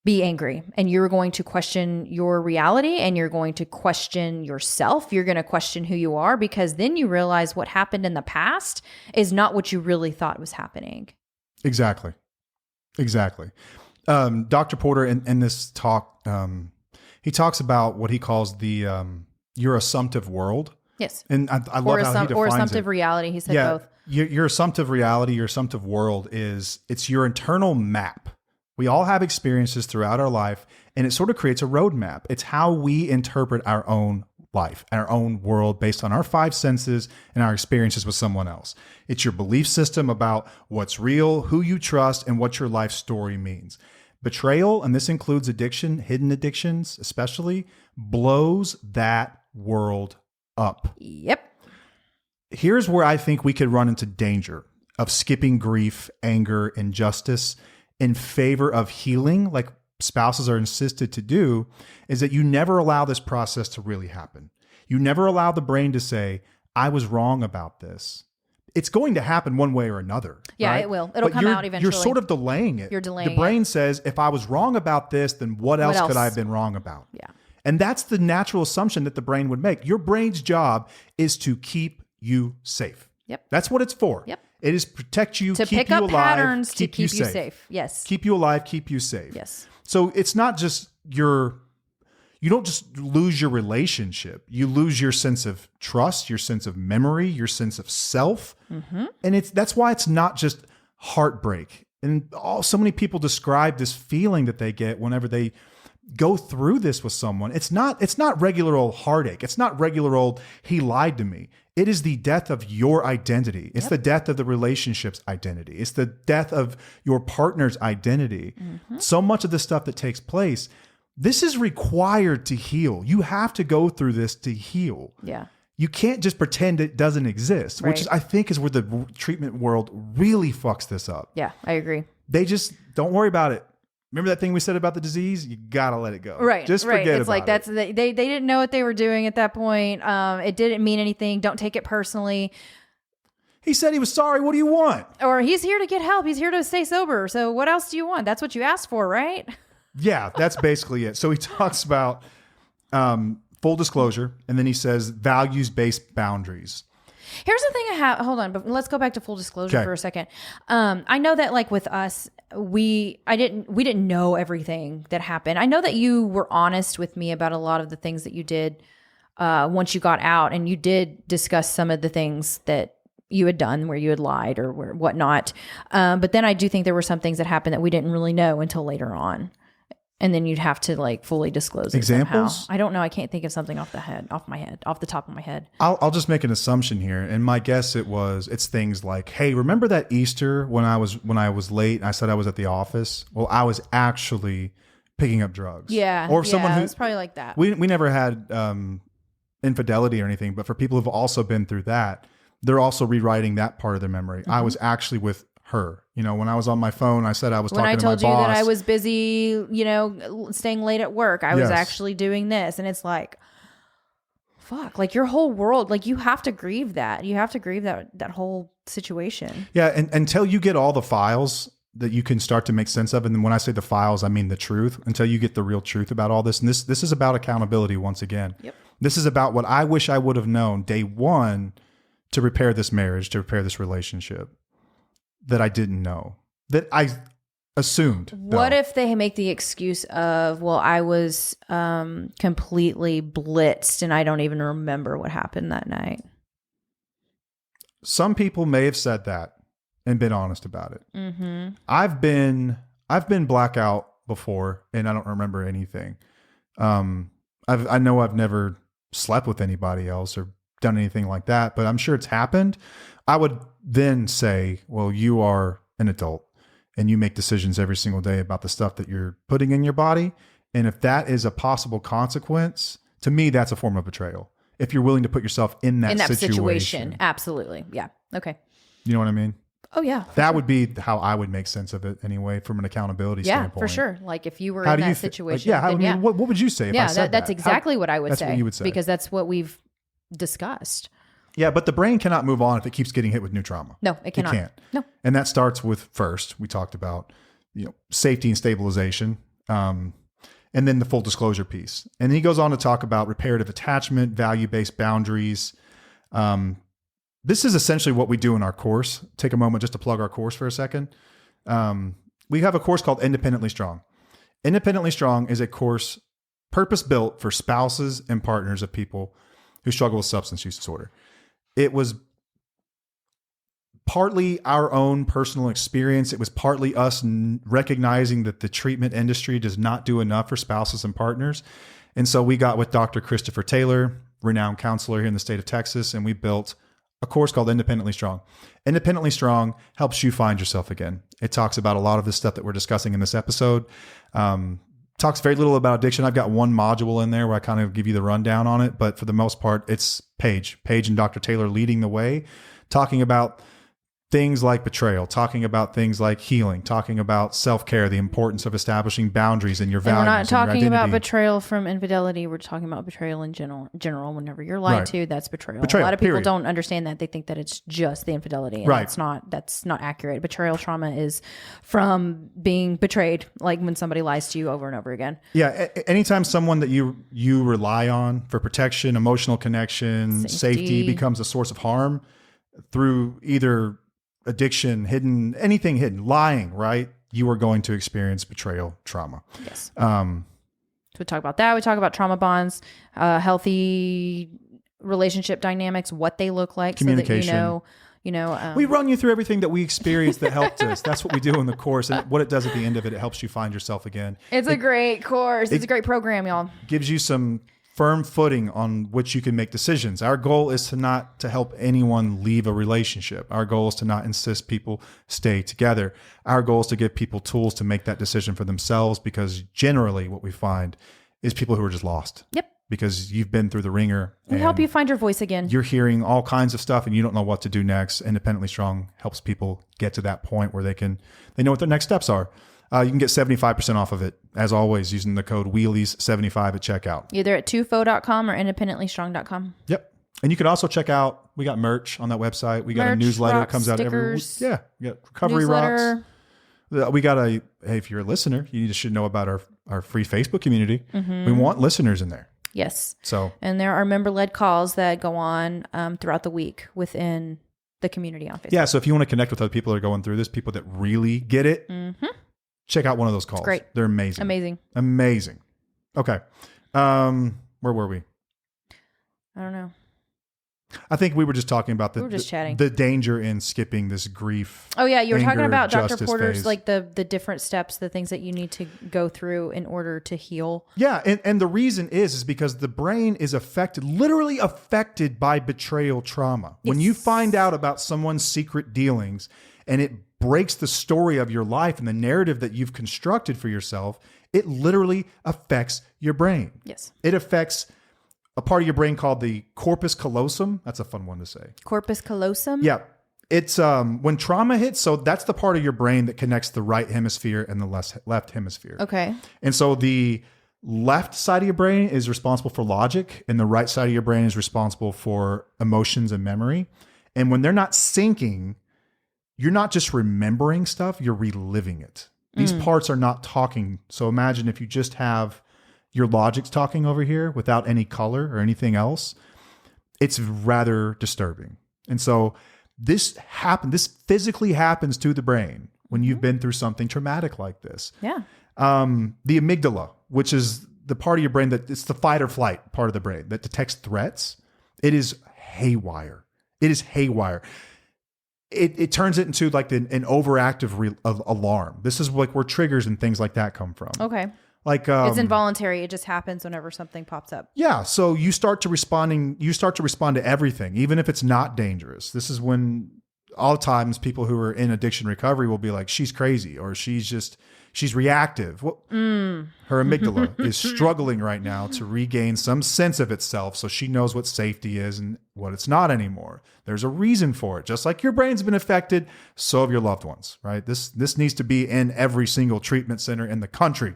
be angry and you're going to question your reality and you're going to question yourself. You're going to question who you are, because then you realize what happened in the past is not what you really thought was happening. Exactly. Dr. Porter in this talk, he talks about what he calls the your assumptive world. Yes. And I love how he defines or assumptive reality. He said both. Your assumptive reality, your assumptive world it's your internal map. We all have experiences throughout our life, and it sort of creates a roadmap. It's how we interpret our own life, our own world, based on our five senses and our experiences with someone else. It's your belief system about what's real, who you trust, and what your life story means. Betrayal, and this includes addiction, hidden addictions especially, blows that world up. Yep. Here's where I think we could run into danger of skipping grief, anger, injustice in favor of healing, like spouses are insisted to do, is that you never allow this process to really happen. You never allow the brain to say, I was wrong about this. It's going to happen one way or another. Yeah, right? it will. It'll come out eventually. You're sort of delaying it. You're delaying it. The brain says, if I was wrong about this, then what else could I have been wrong about? Yeah. And that's the natural assumption that the brain would make. Your brain's job is to keep you safe. Yep. That's what it's for. Yep. It is protect you, to keep pick you up alive, patterns keep to keep you safe. Yes. Keep you alive, keep you safe. Yes. So it's not just you don't just lose your relationship. You lose your sense of trust, your sense of memory, your sense of self. Mm-hmm. And that's why it's not just heartbreak. And so many people describe this feeling that they get whenever they go through this with someone. It's not regular old heartache. It's not regular old, he lied to me. It is the death of your identity. It's the death of the relationship's identity. It's the death of your partner's identity. Mm-hmm. So much of the stuff that takes place, this is required to heal. You have to go through this to heal. Yeah. You can't just pretend it doesn't exist, which I think is where the treatment world really fucks this up. Yeah, I agree. They just don't worry about it. Remember that thing we said about the disease? You gotta let it go. Right. Just forget it's about like it. They didn't know what they were doing at that point. It didn't mean anything. Don't take it personally. He said he was sorry. What do you want? Or he's here to get help. He's here to stay sober. So what else do you want? That's what you asked for, right? Yeah, that's basically it. So he talks about full disclosure, and then he says values-based boundaries. Here's the thing I have. Hold on, but let's go back to full disclosure for a second. I know that, like with us, we didn't know everything that happened. I know that you were honest with me about a lot of the things that you did once you got out, and you did discuss some of the things that you had done where you had lied or whatnot. But then I do think there were some things that happened that we didn't really know until later on. And then you'd have to like fully disclose it examples. Somehow. I don't know. I can't think of something off the top of my head. I'll just make an assumption here, and my guess it's things like, hey, remember that Easter when I was late? And I said I was at the office. Well, I was actually picking up drugs. Yeah, or someone who's probably like that. We never had infidelity or anything, but for people who've also been through that, they're also rewriting that part of their memory. Mm-hmm. I was actually with her. You know, when I was on my phone, I said I was talking to my boss. When I told you that I was busy, staying late at work, I was actually doing this. And it's like, fuck, like your whole world, like you have to grieve that. You have to grieve that whole situation. Yeah. And until you get all the files that you can start to make sense of. And then when I say the files, I mean the truth, until you get the real truth about all this. And this is about accountability once again. Yep. This is about what I wish I would have known day one to repair this marriage, to repair this relationship that I didn't know, that I assumed. What if they make the excuse of, well, I was completely blitzed and I don't even remember what happened that night? Some people may have said that and been honest about it. Mm-hmm. I've been blackout before and I don't remember anything. I know I've never slept with anybody else or done anything like that, but I'm sure it's happened. I would then say, well, you are an adult and you make decisions every single day about the stuff that you're putting in your body. And if that is a possible consequence, to me, that's a form of betrayal. If you're willing to put yourself in that situation. Absolutely. Yeah. Okay. You know what I mean? Oh yeah. That would be how I would make sense of it anyway, from an accountability Yeah, standpoint. for sure. Like if you were How in do you that situation, like, then yeah. what would you say if I said that? That's exactly what I would That's say. what you would say. Because that's what we've discussed. Yeah, but the brain cannot move on if it keeps getting hit with new trauma. No, it cannot. It can't. No. And that starts with, first, we talked about, safety and stabilization, and then the full disclosure piece. And then he goes on to talk about reparative attachment, value-based boundaries. This is essentially what we do in our course. Take a moment just to plug our course for a second. We have a course called Independently Strong. Independently Strong is a course purpose-built for spouses and partners of people who struggle with substance use disorder. It was partly our own personal experience. It was partly us recognizing that the treatment industry does not do enough for spouses and partners. And so we got with Dr. Christopher Taylor, renowned counselor here in the state of Texas, and we built a course called Independently Strong. Independently Strong helps you find yourself again. It talks about a lot of the stuff that we're discussing in this episode. Talks very little about addiction. I've got one module in there where I kind of give you the rundown on it, but for the most part, it's Paige and Dr. Taylor leading the way, talking about things like betrayal, talking about things like healing, talking about self-care, the importance of establishing boundaries in your values. And we're not talking about identity. betrayal from infidelity. We're talking about betrayal in general. Whenever you're lied to, that's betrayal. Betrayal, a lot of people period. don't understand that. They think that it's just the infidelity. And Right. that's not accurate. Betrayal trauma is from being betrayed, like when somebody lies to you over and over again. Yeah. Anytime someone that you rely on for protection, emotional connection, safety becomes a source of harm through either addiction, anything hidden, lying, right? You are going to experience betrayal trauma. Yes. So we talk about that. We talk about trauma bonds, healthy relationship dynamics, what they look like, communication. So that we run you through everything that we experienced that helped us. That's what we do in the course. And what it does at the end of it, it helps you find yourself again. It's a great course. It's a great program, y'all. Gives you some firm footing on which you can make decisions. Our goal is not to help anyone leave a relationship. Our goal is to not insist people stay together. Our goal is to give people tools to make that decision for themselves, because generally what we find is people who are just lost. Yep. Because you've been through the ringer. We help you find your voice again. You're hearing all kinds of stuff and you don't know what to do next. Independently Strong helps people get to that point where they know what their next steps are. You can get 75% off of it, as always, using the code WHEELIES75 at checkout. Either at tufo.com or independentlystrong.com. Yep. And you can also check out, we got merch on that website. We got a newsletter that comes out every week. Yeah. We got Recovery Rocks. We got hey, if you're a listener, you should know about our free Facebook community. Mm-hmm. We want listeners in there. Yes. And there are member-led calls that go on throughout the week within the community on Facebook. Yeah. So if you want to connect with other people that are going through this, people that really get it, check out one of those calls. It's great. They're amazing. Amazing. Okay. Where were we? I don't know. I think we were just talking about chatting. The danger in skipping this grief. Oh yeah, you were talking about Dr. Porter's phase. like the different steps, the things that you need to go through in order to heal. Yeah, and the reason is because the brain is literally affected by betrayal trauma. Yes. When you find out about someone's secret dealings and it breaks the story of your life and the narrative that you've constructed for yourself, it literally affects your brain. Yes. It affects a part of your brain called the corpus callosum. That's a fun one to say. Corpus callosum? Yeah. It's when trauma hits, so that's the part of your brain that connects the right hemisphere and the left hemisphere. Okay. And so the left side of your brain is responsible for logic and the right side of your brain is responsible for emotions and memory. And when they're not syncing, you're not just remembering stuff, you're reliving it. These parts are not talking. So imagine if you just have your logic's talking over here without any color or anything else, it's rather disturbing. And so this physically happens to the brain when you've been through something traumatic like this. Yeah. The amygdala, which is the part of your brain it's the fight or flight part of the brain that detects threats. It is haywire. It turns it into like an overactive alarm. This is like where triggers and things like that come from. Okay. Like it's involuntary. It just happens whenever something pops up. Yeah. So you start to respond to everything, even if it's not dangerous. This is when all times people who are in addiction recovery will be like, she's crazy, or she's just, She's reactive. Well, her amygdala is struggling right now to regain some sense of itself so she knows what safety is and what it's not anymore. There's a reason for it. Just like your brain's been affected, so have your loved ones, right? This needs to be in every single treatment center in the country.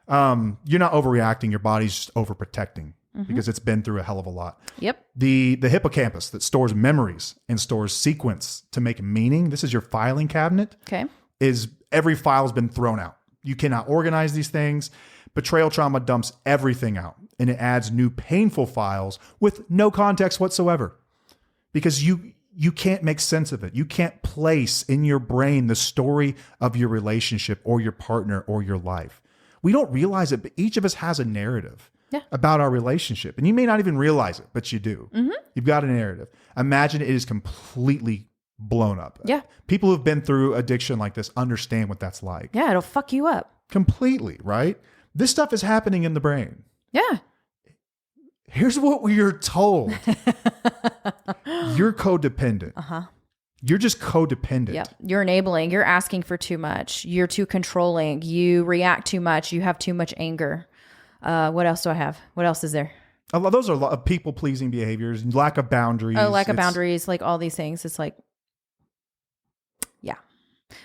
You're not overreacting. Your body's just overprotecting because it's been through a hell of a lot. Yep. The hippocampus that stores memories and stores sequence to make meaning. This is your filing cabinet. Okay. Is every file's been thrown out. You cannot organize these things. Betrayal trauma dumps everything out and it adds new painful files with no context whatsoever because you can't make sense of it. You can't place in your brain the story of your relationship or your partner or your life. We don't realize it, but each of us has a narrative about our relationship. And you may not even realize it, but you do. You've got a narrative. Imagine it is completely blown up. Yeah. People who've been through addiction like this understand what that's like. Yeah, it'll fuck you up. Completely, right? This stuff is happening in the brain. Yeah. Here's what we're told. You're codependent. You're just codependent. Yeah. You're enabling. You're asking for too much. You're too controlling. You react too much. You have too much anger. What else do I have? What else is there? Those are a lot of people-pleasing behaviors, lack of boundaries. Oh, lack of boundaries, like all these things. It's like, yeah.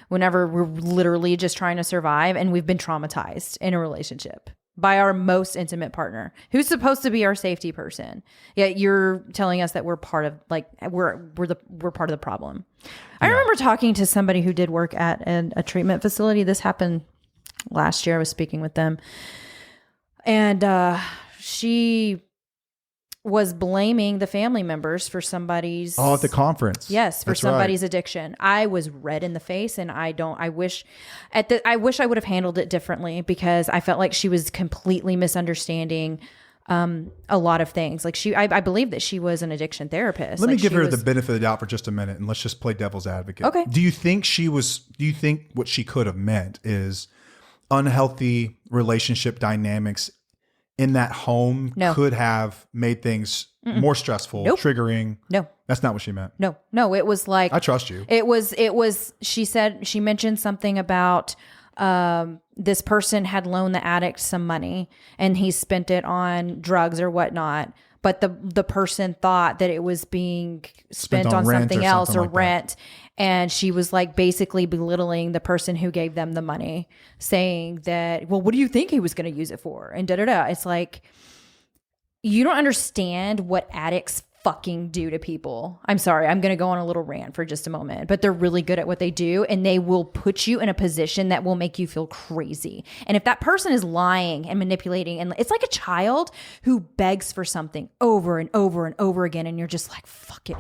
Whenever we're literally just trying to survive and we've been traumatized in a relationship by our most intimate partner who's supposed to be our safety person. Yet you're telling us that we're part of we're part of the problem. I remember talking to somebody who did work at a treatment facility. This happened last year. I was speaking with them and she was blaming the family members for somebody's... Oh, at the conference. Yes, for somebody's addiction. I was red in the face and I wish I would have handled it differently because I felt like she was completely misunderstanding a lot of things. Like I believe that she was an addiction therapist. Let me give her the benefit of the doubt for just a minute and let's just play devil's advocate. Okay. Do you think what she could have meant is unhealthy relationship dynamics in that home could have made things more stressful, triggering? No. That's not what she meant. No, it was like... I trust you. It was, she mentioned something about this person had loaned the addict some money and he spent it on drugs or whatnot. But the person thought that it was being spent on something else or rent. And she was like basically belittling the person who gave them the money, saying that, well, what do you think he was going to use it for? And da-da-da. It's like, you don't understand what addicts fucking do to people. I'm sorry. I'm going to go on a little rant for just a moment, but they're really good at what they do. And they will put you in a position that will make you feel crazy. And if that person is lying and manipulating, and it's like a child who begs for something over and over and over again. And you're just like, fuck it.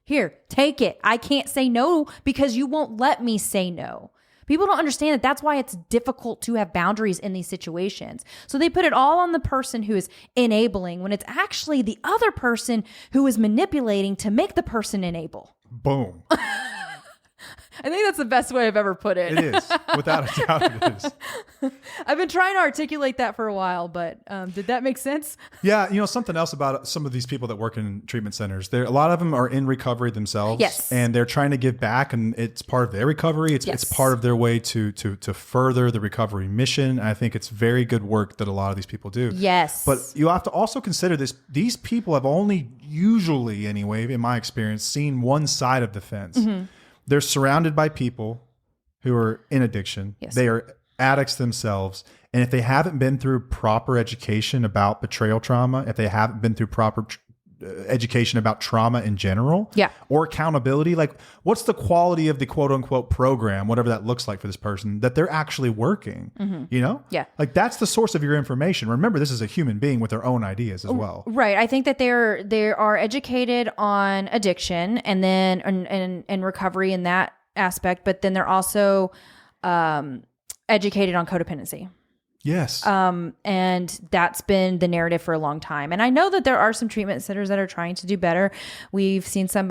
Here, take it. I can't say no because you won't let me say no. People don't understand that that's why it's difficult to have boundaries in these situations. So they put it all on the person who is enabling when it's actually the other person who is manipulating to make the person enable. Boom. I think that's the best way I've ever put it. It is. Without a doubt, it is. I've been trying to articulate that for a while, but did that make sense? Yeah. Something else about some of these people that work in treatment centers, a lot of them are in recovery themselves. Yes. And they're trying to give back, and it's part of their recovery. It's part of their way to further the recovery mission. And I think it's very good work that a lot of these people do. Yes. But you have to also consider this. These people have only usually, anyway, in my experience, seen one side of the fence. Mm-hmm. They're surrounded by people who are in addiction. Yes. They are addicts themselves. And if they haven't been through proper education about betrayal trauma, if they haven't been through proper education about trauma in general, or accountability, like what's the quality of the quote unquote program, whatever that looks like for this person, that they're actually working, Yeah. Like that's the source of your information. Remember, this is a human being with their own ideas as well. Right. I think that they are educated on addiction and then and recovery in that aspect, but then they're also educated on codependency. Yes. And that's been the narrative for a long time. And I know that there are some treatment centers that are trying to do better. We've seen some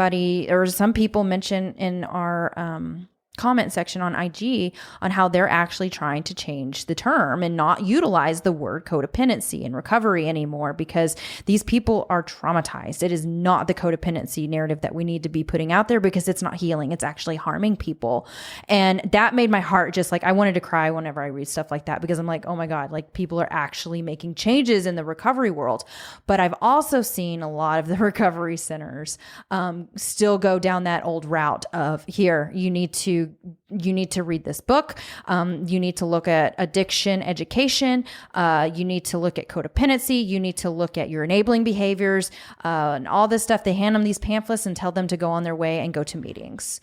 people mention in our comment section on IG on how they're actually trying to change the term and not utilize the word codependency in recovery anymore, because these people are traumatized. It is not the codependency narrative that we need to be putting out there, because it's not healing. It's actually harming people. And that made my heart just like, I wanted to cry whenever I read stuff like that, because I'm like, oh my God, like people are actually making changes in the recovery world. But I've also seen a lot of the recovery centers still go down that old route of, here, you need to read this book. You need to look at addiction education. You need to look at codependency. You need to look at your enabling behaviors and all this stuff. They hand them these pamphlets and tell them to go on their way and go to meetings.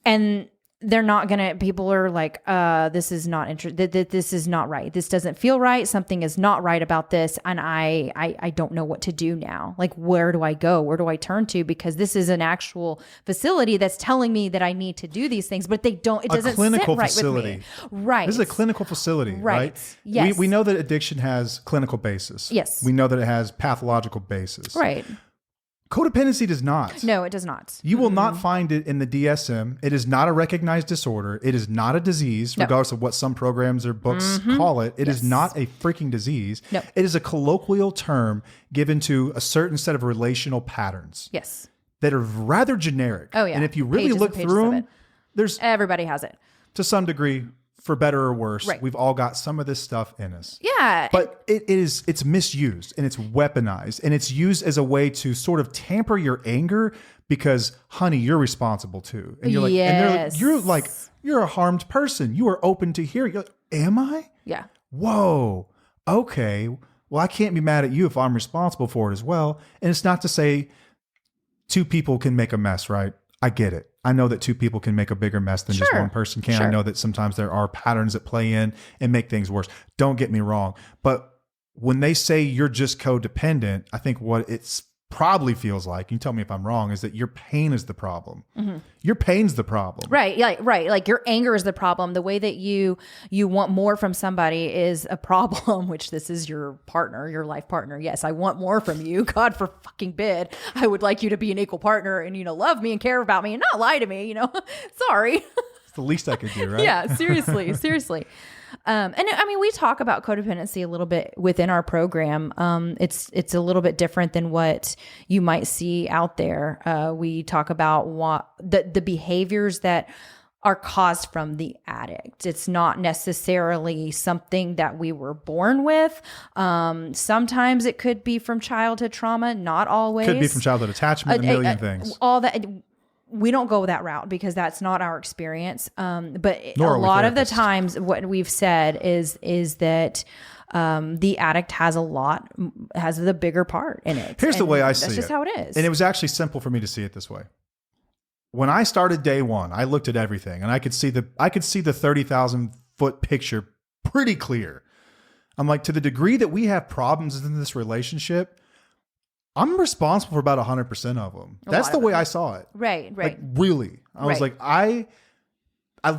And they're not gonna, people are like, this is not this is not right. This doesn't feel right. Something is not right about this. And I don't know what to do now. Like, where do I go? Where do I turn to? Because this is an actual facility that's telling me that I need to do these things, but it doesn't sit right facility. with me. Right. This is a clinical facility, right? Yes. We know that addiction has clinical basis. Yes. We know that it has pathological basis. Right. Codependency does not. No, it does not. You will not find it in the DSM. It is not a recognized disorder. It is not a disease, regardless of what some programs or books call it. It is not a freaking disease. No. It is a colloquial term given to a certain set of relational patterns. Yes. That are rather generic. Oh, yeah. And if you really Pages look and pages through of them, it. there's, Everybody has it. to some degree, for better or worse, Right. we've all got some of this stuff in us. Yeah. But it's misused and it's weaponized, and it's used as a way to sort of tamper your anger because, honey, you're responsible too. And you're like, Yes. you're a harmed person. You are open to hearing. You're like, am I? Yeah. Whoa. Okay. Well, I can't be mad at you if I'm responsible for it as well. And it's not to say two people can make a mess, right? I get it. I know that two people can make a bigger mess than just one person can. Sure. I know that sometimes there are patterns that play in and make things worse. Don't get me wrong. But when they say you're just codependent, I think what it's probably feels like, you tell me if I'm wrong, is that your pain is the problem. Your pain's the problem. Right. Yeah. Right. Like your anger is the problem. The way that you want more from somebody is a problem, which this is your partner, your life partner. Yes, I want more from you. God for fucking bid. I would like you to be an equal partner and, love me and care about me and not lie to me, Sorry. It's the least I could do, right? Yeah, seriously. Seriously. And I mean, we talk about codependency a little bit within our program. It's a little bit different than what you might see out there. We talk about what the behaviors that are caused from the addict. It's not necessarily something that we were born with. Sometimes it could be from childhood trauma, not always. Could be from childhood attachment, a million things. All that. We don't go that route because that's not our experience. But Nor a lot of the times what we've said is that the addict has the bigger part in it. Here's the way I see it. That's just how it is. And it was actually simple for me to see it this way. When I started day one, I looked at everything and I could see the 30,000 foot picture pretty clear. I'm like, to the degree that we have problems in this relationship, I'm responsible for about 100% of them. That's the way I saw it. Right. Like, really. I was like, I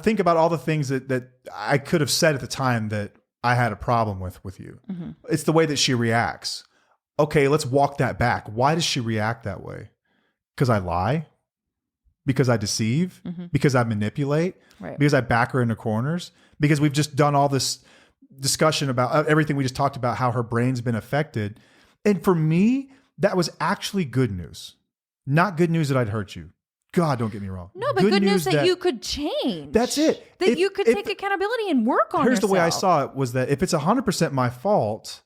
think about all the things that I could have said at the time that I had a problem with you. It's the way that she reacts. Okay, let's walk that back. Why does she react that way? Because I lie? Because I deceive? Because I manipulate? Right. Because I back her into corners? Because we've just done all this discussion about everything we just talked about, how her brain's been affected. And for me, that was actually good news. Not good news that I'd hurt you. God, don't get me wrong. No, but good news that you could change. That's it. That you could take accountability and work on yourself. Here's the way I saw it, was that if it's 100% my fault,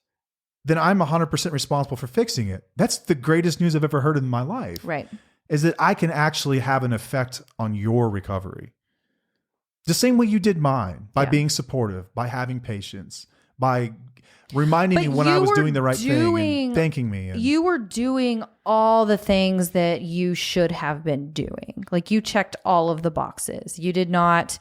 then I'm 100% responsible for fixing it. That's the greatest news I've ever heard in my life. Right. Is that I can actually have an effect on your recovery. The same way you did mine, by being supportive, by having patience, by reminding me when I was doing the right thing and thanking me. You were doing all the things that you should have been doing. Like, you checked all of the boxes. You did not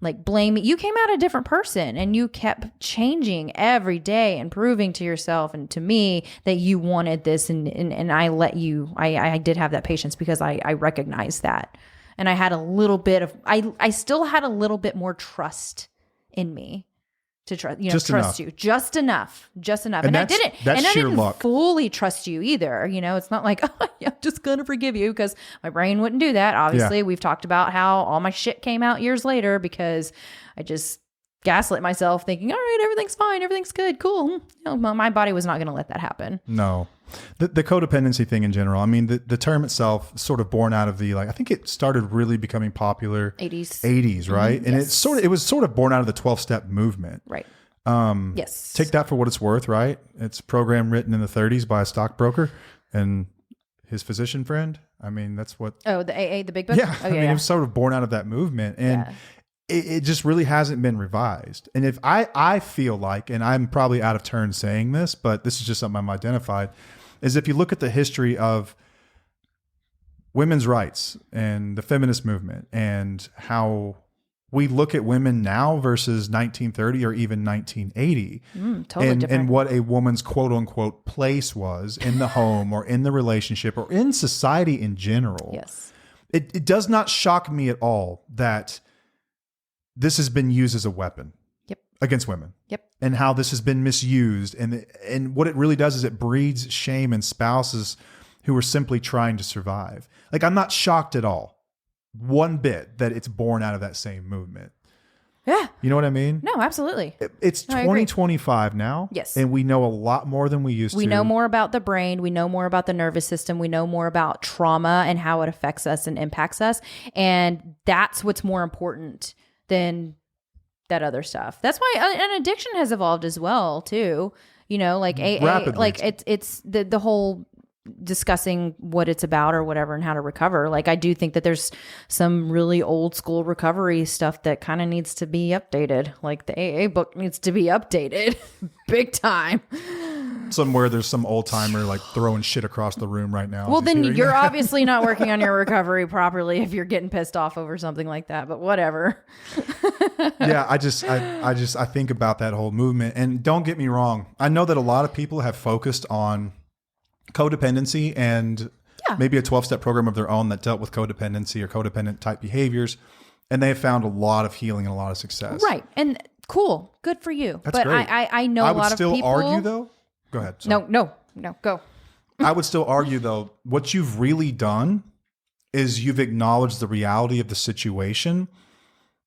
blame me. You came out a different person and you kept changing every day and proving to yourself and to me that you wanted this. And I let you, I did have that patience because I recognized that. And I had a little bit of, I still had a little bit more trust in me. to trust Just trust enough. you just enough. And I didn't that's and I sheer didn't luck. fully trust you either. It's not like, oh, I'm just gonna forgive you, because my brain wouldn't do that. Obviously, we've talked about how all my shit came out years later because I just gaslit myself thinking, all right, everything's fine, everything's good, cool. My body was not gonna let that happen. No. The codependency thing in general, I mean, the term itself is sort of born out of I think it started really becoming popular 80s, right? And yes. it was sort of born out of the 12-step movement. Right. Yes. Take that for what it's worth, right? It's a program written in the 30s by a stockbroker and his physician friend. I mean, that's what... Oh, the AA, the big book? Yeah. Oh, I mean, it was sort of born out of that movement. And it just really hasn't been revised. And if I feel like, and I'm probably out of turn saying this, but this is just something I'm identified, is if you look at the history of women's rights and the feminist movement and how we look at women now versus 1930 or even 1980 totally different. and what a woman's quote unquote place was in the home or in the relationship or in society in general. Yes. It does not shock me at all that this has been used as a weapon against women. Yep. And how this has been misused. And what it really does is it breeds shame in spouses who are simply trying to survive. Like, I'm not shocked at all, one bit, that it's born out of that same movement. Yeah. You know what I mean? No, absolutely. It's 2025 now. Yes. And we know a lot more than we used to. We know more about the brain. We know more about the nervous system. We know more about trauma and how it affects us and impacts us. And that's what's more important than that other stuff. That's why an addiction has evolved as well too. Like AA, Rapidly. like it's the whole discussing what it's about or whatever and how to recover. Like, I do think that there's some really old school recovery stuff that kind of needs to be updated. Like, the AA book needs to be updated big time. Somewhere there's some old timer like throwing shit across the room right now. Well, then you're obviously not working on your recovery properly if you're getting pissed off over something like that, but whatever. Yeah, I think about that whole movement, and don't get me wrong. I know that a lot of people have focused on codependency and maybe a 12-step program of their own that dealt with codependency or codependent type behaviors. And they have found a lot of healing and a lot of success. Right. And cool. Good for you. That's but great. I know a lot of people. I would still argue though. Go ahead. Sorry. No, go. I would still argue though, what you've really done is you've acknowledged the reality of the situation.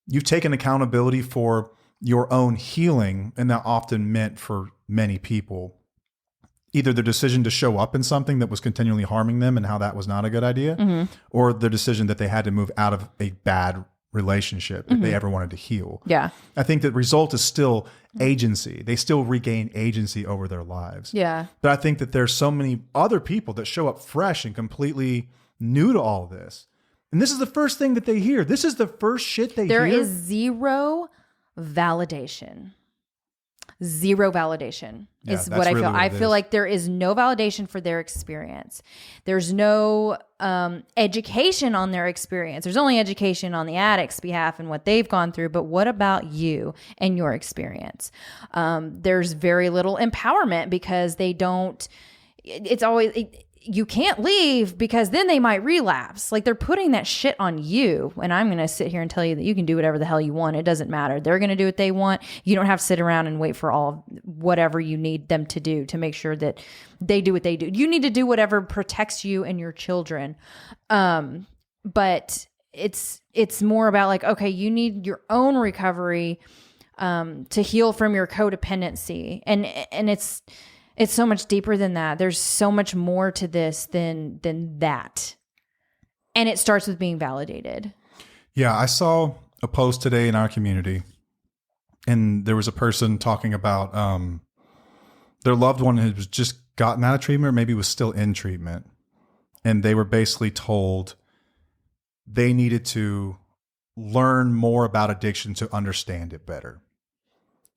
You've taken accountability for your own healing, and that often meant for many people either the decision to show up in something that was continually harming them and how that was not a good idea, or the decision that they had to move out of a bad relationship if they ever wanted to heal. Yeah. I think the result is still agency. They still regain agency over their lives. Yeah. But I think that there's so many other people that show up fresh and completely new to all of this. And this is the first thing that they hear. This is the first shit they hear. There is zero validation. Zero validation is what I feel. I feel like there is no validation for their experience. There's no education on their experience. There's only education on the addict's behalf and what they've gone through. But what about you and your experience? There's very little empowerment because they don't. It's always. You can't leave because then they might relapse. Like, they're putting that shit on you. And I'm going to sit here and tell you that you can do whatever the hell you want. It doesn't matter. They're going to do what they want. You don't have to sit around and wait for all whatever you need them to do to make sure that they do what they do. You need to do whatever protects you and your children. But it's more about like, okay, you need your own recovery to heal from your codependency. And it's so much deeper than that. There's so much more to this than that. And it starts with being validated. Yeah, I saw a post today in our community, and there was a person talking about their loved one had just gotten out of treatment or maybe was still in treatment. And they were basically told they needed to learn more about addiction to understand it better.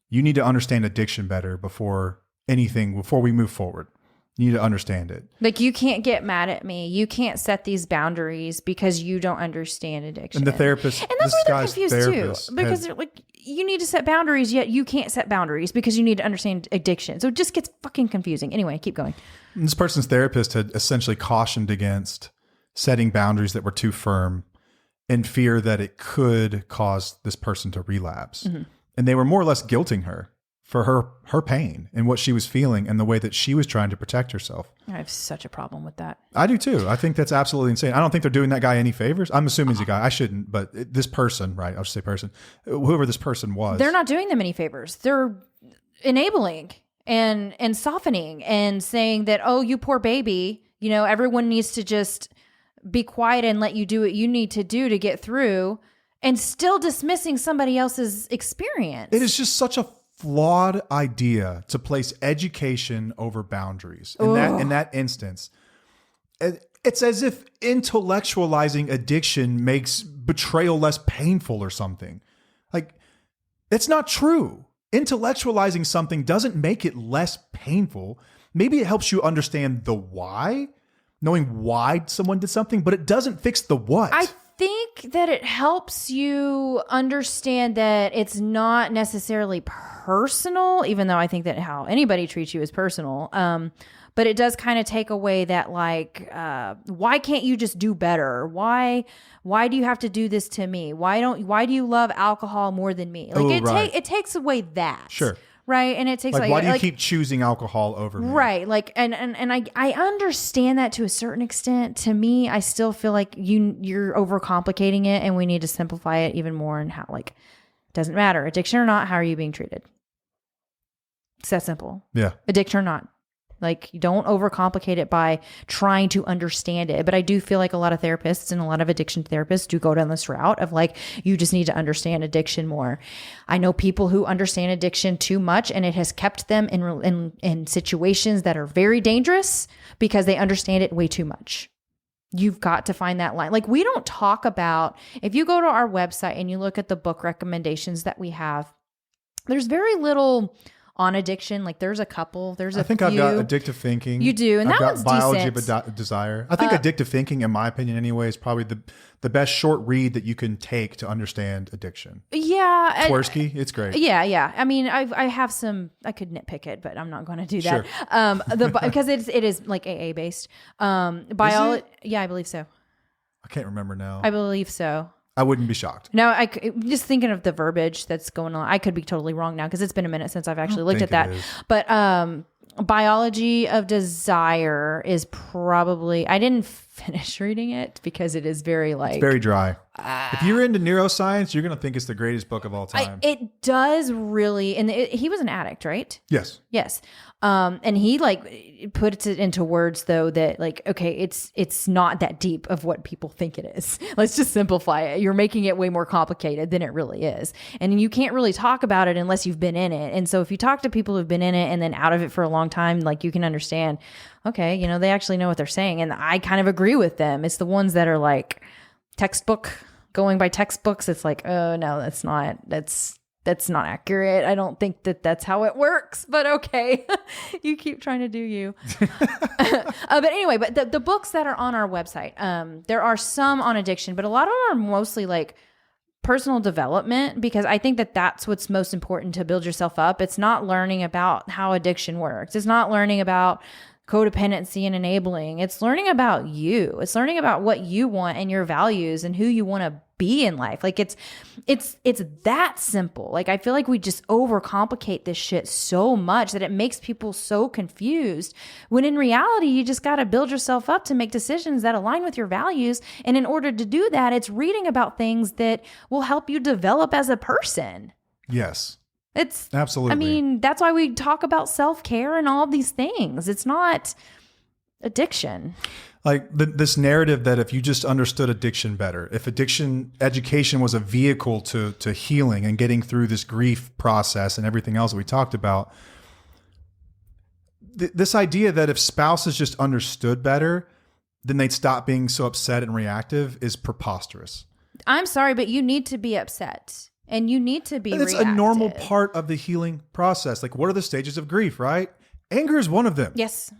You need to understand addiction better before we move forward. You need to understand it. Like, you can't get mad at me. You can't set these boundaries because you don't understand addiction. And the therapist, and that's why they're confused too. Because they're like, you need to set boundaries, yet you can't set boundaries because you need to understand addiction. So it just gets fucking confusing. Anyway, keep going. This person's therapist had essentially cautioned against setting boundaries that were too firm in fear that it could cause this person to relapse. Mm-hmm. And they were more or less guilting her. for her pain and what she was feeling and the way that she was trying to protect herself. I have such a problem with that. I do too. I think that's absolutely insane. I don't think they're doing that guy any favors. I'm assuming he's a guy. I shouldn't, but this person, right? I'll just say person, whoever this person was. They're not doing them any favors. They're enabling and softening and saying that, oh, you poor baby, you know, everyone needs to just be quiet and let you do what you need to do to get through, and still dismissing somebody else's experience. It is just such a flawed idea to place education over boundaries. In that instance, it's as if intellectualizing addiction makes betrayal less painful or something. Like, it's not true. Intellectualizing something doesn't make it less painful. Maybe it helps you understand the why, knowing why someone did something, but it doesn't fix the what. I think that it helps you understand that it's not necessarily personal, even though I think that how anybody treats you is personal. But it does kind of take away that, like, why can't you just do better? Why do you have to do this to me? Why do you love alcohol more than me? Like, it takes away that. Sure. Right. And it takes why do you keep choosing alcohol over me? Right. Like, and I understand that to a certain extent. To me, I still feel like you're overcomplicating it, and we need to simplify it even more. And how, like, it doesn't matter, addiction or not, how are you being treated? It's that simple. Yeah. Addiction or not. Like, you don't overcomplicate it by trying to understand it. But I do feel like a lot of therapists and a lot of addiction therapists do go down this route of, like, you just need to understand addiction more. I know people who understand addiction too much, and it has kept them in situations that are very dangerous because they understand it way too much. You've got to find that line. Like, we don't talk about, if you go to our website and you look at the book recommendations that we have, there's very little on addiction. Like, there's a couple. I think I've got Addictive Thinking. You do, and I've that got one's Biology decent. of Desire. I think Addictive Thinking, in my opinion anyway, is probably the best short read that you can take to understand addiction. Yeah. Tversky, it's great. Yeah. I mean, I have some, I could nitpick it, but I'm not going to do that. Sure. Because it is like AA based. Is it? Yeah, I believe so. I can't remember now. I believe so. I wouldn't be shocked. No, just thinking of the verbiage that's going on. I could be totally wrong now because it's been a minute since I've actually looked at that. But Biology of Desire is probably, I didn't finish reading it because it is very, like, it's very dry. If you're into neuroscience, you're going to think it's the greatest book of all time. It does really, and he was an addict, right? Yes. And he, like, puts it into words, though, that, like, okay, it's not that deep of what people think it is. Let's just simplify it. You're making it way more complicated than it really is. And you can't really talk about it unless you've been in it. And so if you talk to people who've been in it and then out of it for a long time, like, you can understand, okay, you know, they actually know what they're saying. And I kind of agree with them. It's the ones that are, like, going by textbooks. It's like, oh no, that's not accurate. I don't think that that's how it works, but okay. You keep trying to do you. But anyway, but the books that are on our website, there are some on addiction, but a lot of them are mostly, like, personal development, because I think that that's what's most important to build yourself up. It's not learning about how addiction works. It's not learning about codependency and enabling. It's learning about you. It's learning about what you want and your values and who you want to be in life. Like, it's that simple. Like, I feel like we just overcomplicate this shit so much that it makes people so confused, when in reality, you just got to build yourself up to make decisions that align with your values. And in order to do that, it's reading about things that will help you develop as a person. Yes. It's absolutely. I mean, that's why we talk about self-care and all these things. It's not addiction. Like this narrative that if you just understood addiction better, if addiction education was a vehicle to healing and getting through this grief process and everything else that we talked about, this idea that if spouses just understood better, then they'd stop being so upset and reactive is preposterous. I'm sorry, but you need to be upset. And you need to be reactive. It's a normal part of the healing process. Like, what are the stages of grief, right? Anger is one of them. Yes.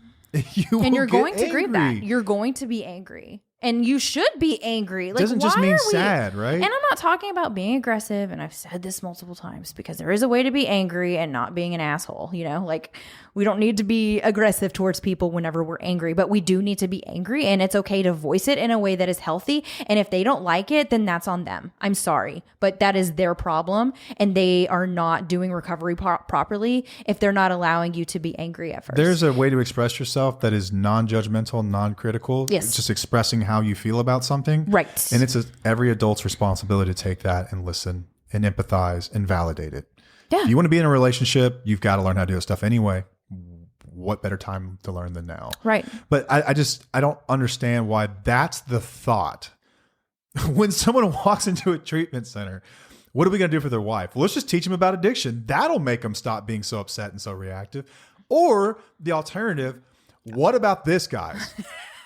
You're going to grieve that. You're going to be angry. And you should be angry. Like, It doesn't just why mean are we- sad, right? And I'm not talking about being aggressive. And I've said this multiple times because there is a way to be angry and not being an asshole. You know, like we don't need to be aggressive towards people whenever we're angry, but we do need to be angry, and it's okay to voice it in a way that is healthy. And if they don't like it, then that's on them. I'm sorry, but that is their problem. And they are not doing recovery properly if they're not allowing you to be angry at first. There's a way to express yourself that is non-judgmental, non-critical. Yes. It's just expressing how you feel about something. Right. And it's every adult's responsibility to take that and listen and empathize and validate it. Yeah. If you want to be in a relationship, you've got to learn how to do this stuff anyway. What better time to learn than now? Right. But I don't understand why that's the thought. When someone walks into a treatment center, what are we going to do for their wife? Well, let's just teach them about addiction. That'll make them stop being so upset and so reactive. Or the alternative, what about this, guys?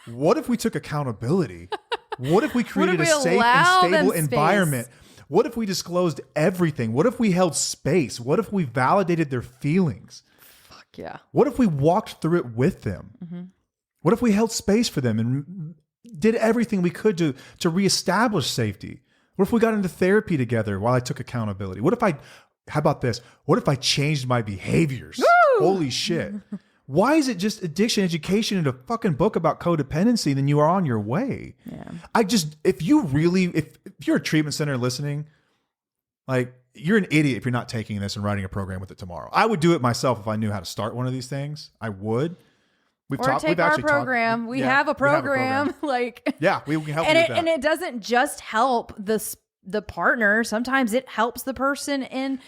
What if we took accountability? What if we created a safe and stable environment? What if we disclosed everything? What if we held space? What if we validated their feelings? Yeah. What if we walked through it with them? Mm-hmm. What if we held space for them and did everything we could to reestablish safety? What if we got into therapy together while I took accountability? How about this? What if I changed my behaviors? Woo! Holy shit. Why is it just addiction education in a fucking book about codependency? Then you are on your way. Yeah. If you're a treatment center listening, like, you're an idiot if you're not taking this and writing a program with it tomorrow. I would do it myself if I knew how to start one of these things. I would. Take our program. We have a program. Like, yeah, we can help and you with that. And it doesn't just help the partner. Sometimes it helps the person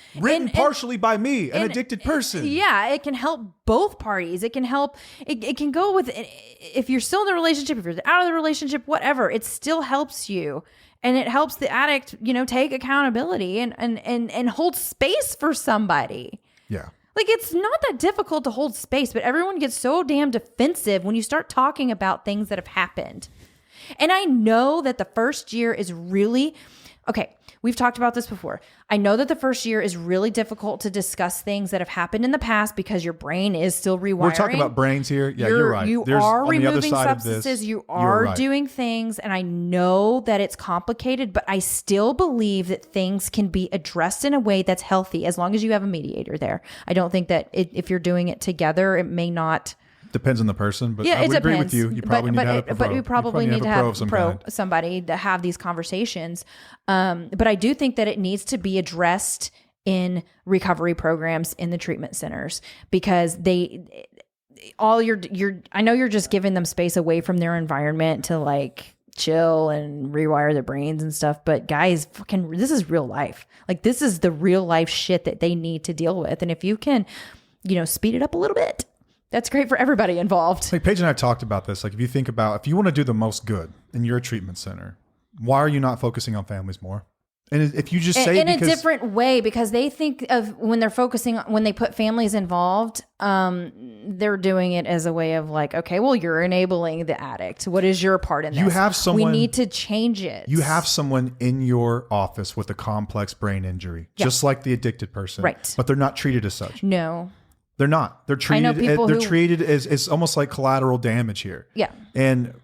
partially by me, an addicted person. Yeah, it can help both parties. It can help. It can go with if you're still in the relationship, if you're out of the relationship, whatever. It still helps you. And it helps the addict, take accountability and hold space for somebody. Yeah. Like, it's not that difficult to hold space, but everyone gets so damn defensive when you start talking about things that have happened. And I know that the first year is really... Okay, we've talked about this before. I know that the first year is really difficult to discuss things that have happened in the past because your brain is still rewiring. We're talking about brains here. Yeah, you're right. You are removing substances. You are doing things. And I know that it's complicated, but I still believe that things can be addressed in a way that's healthy as long as you have a mediator there. I don't think that if you're doing it together, it may not... Depends on the person, but yeah, I would agree with you. You probably need to have a pro. But you probably need to have somebody to have these conversations. But I do think that it needs to be addressed in recovery programs in the treatment centers because I know you're just giving them space away from their environment to like chill and rewire their brains and stuff. But guys, this is real life. Like, this is the real life shit that they need to deal with. And if you can, speed it up a little bit, that's great for everybody involved. Like Paige and I talked about this. Like, if you want to do the most good in your treatment center, why are you not focusing on families more? And if you just say in a different way, because they think of when they put families involved, they're doing it as a way of like, okay, well, you're enabling the addict. What is your part in this? We need to change it. You have someone in your office with a complex brain injury, just like the addicted person, right? But they're not treated as such. No. They're not. They're treated. Treated as almost like collateral damage here. Yeah. And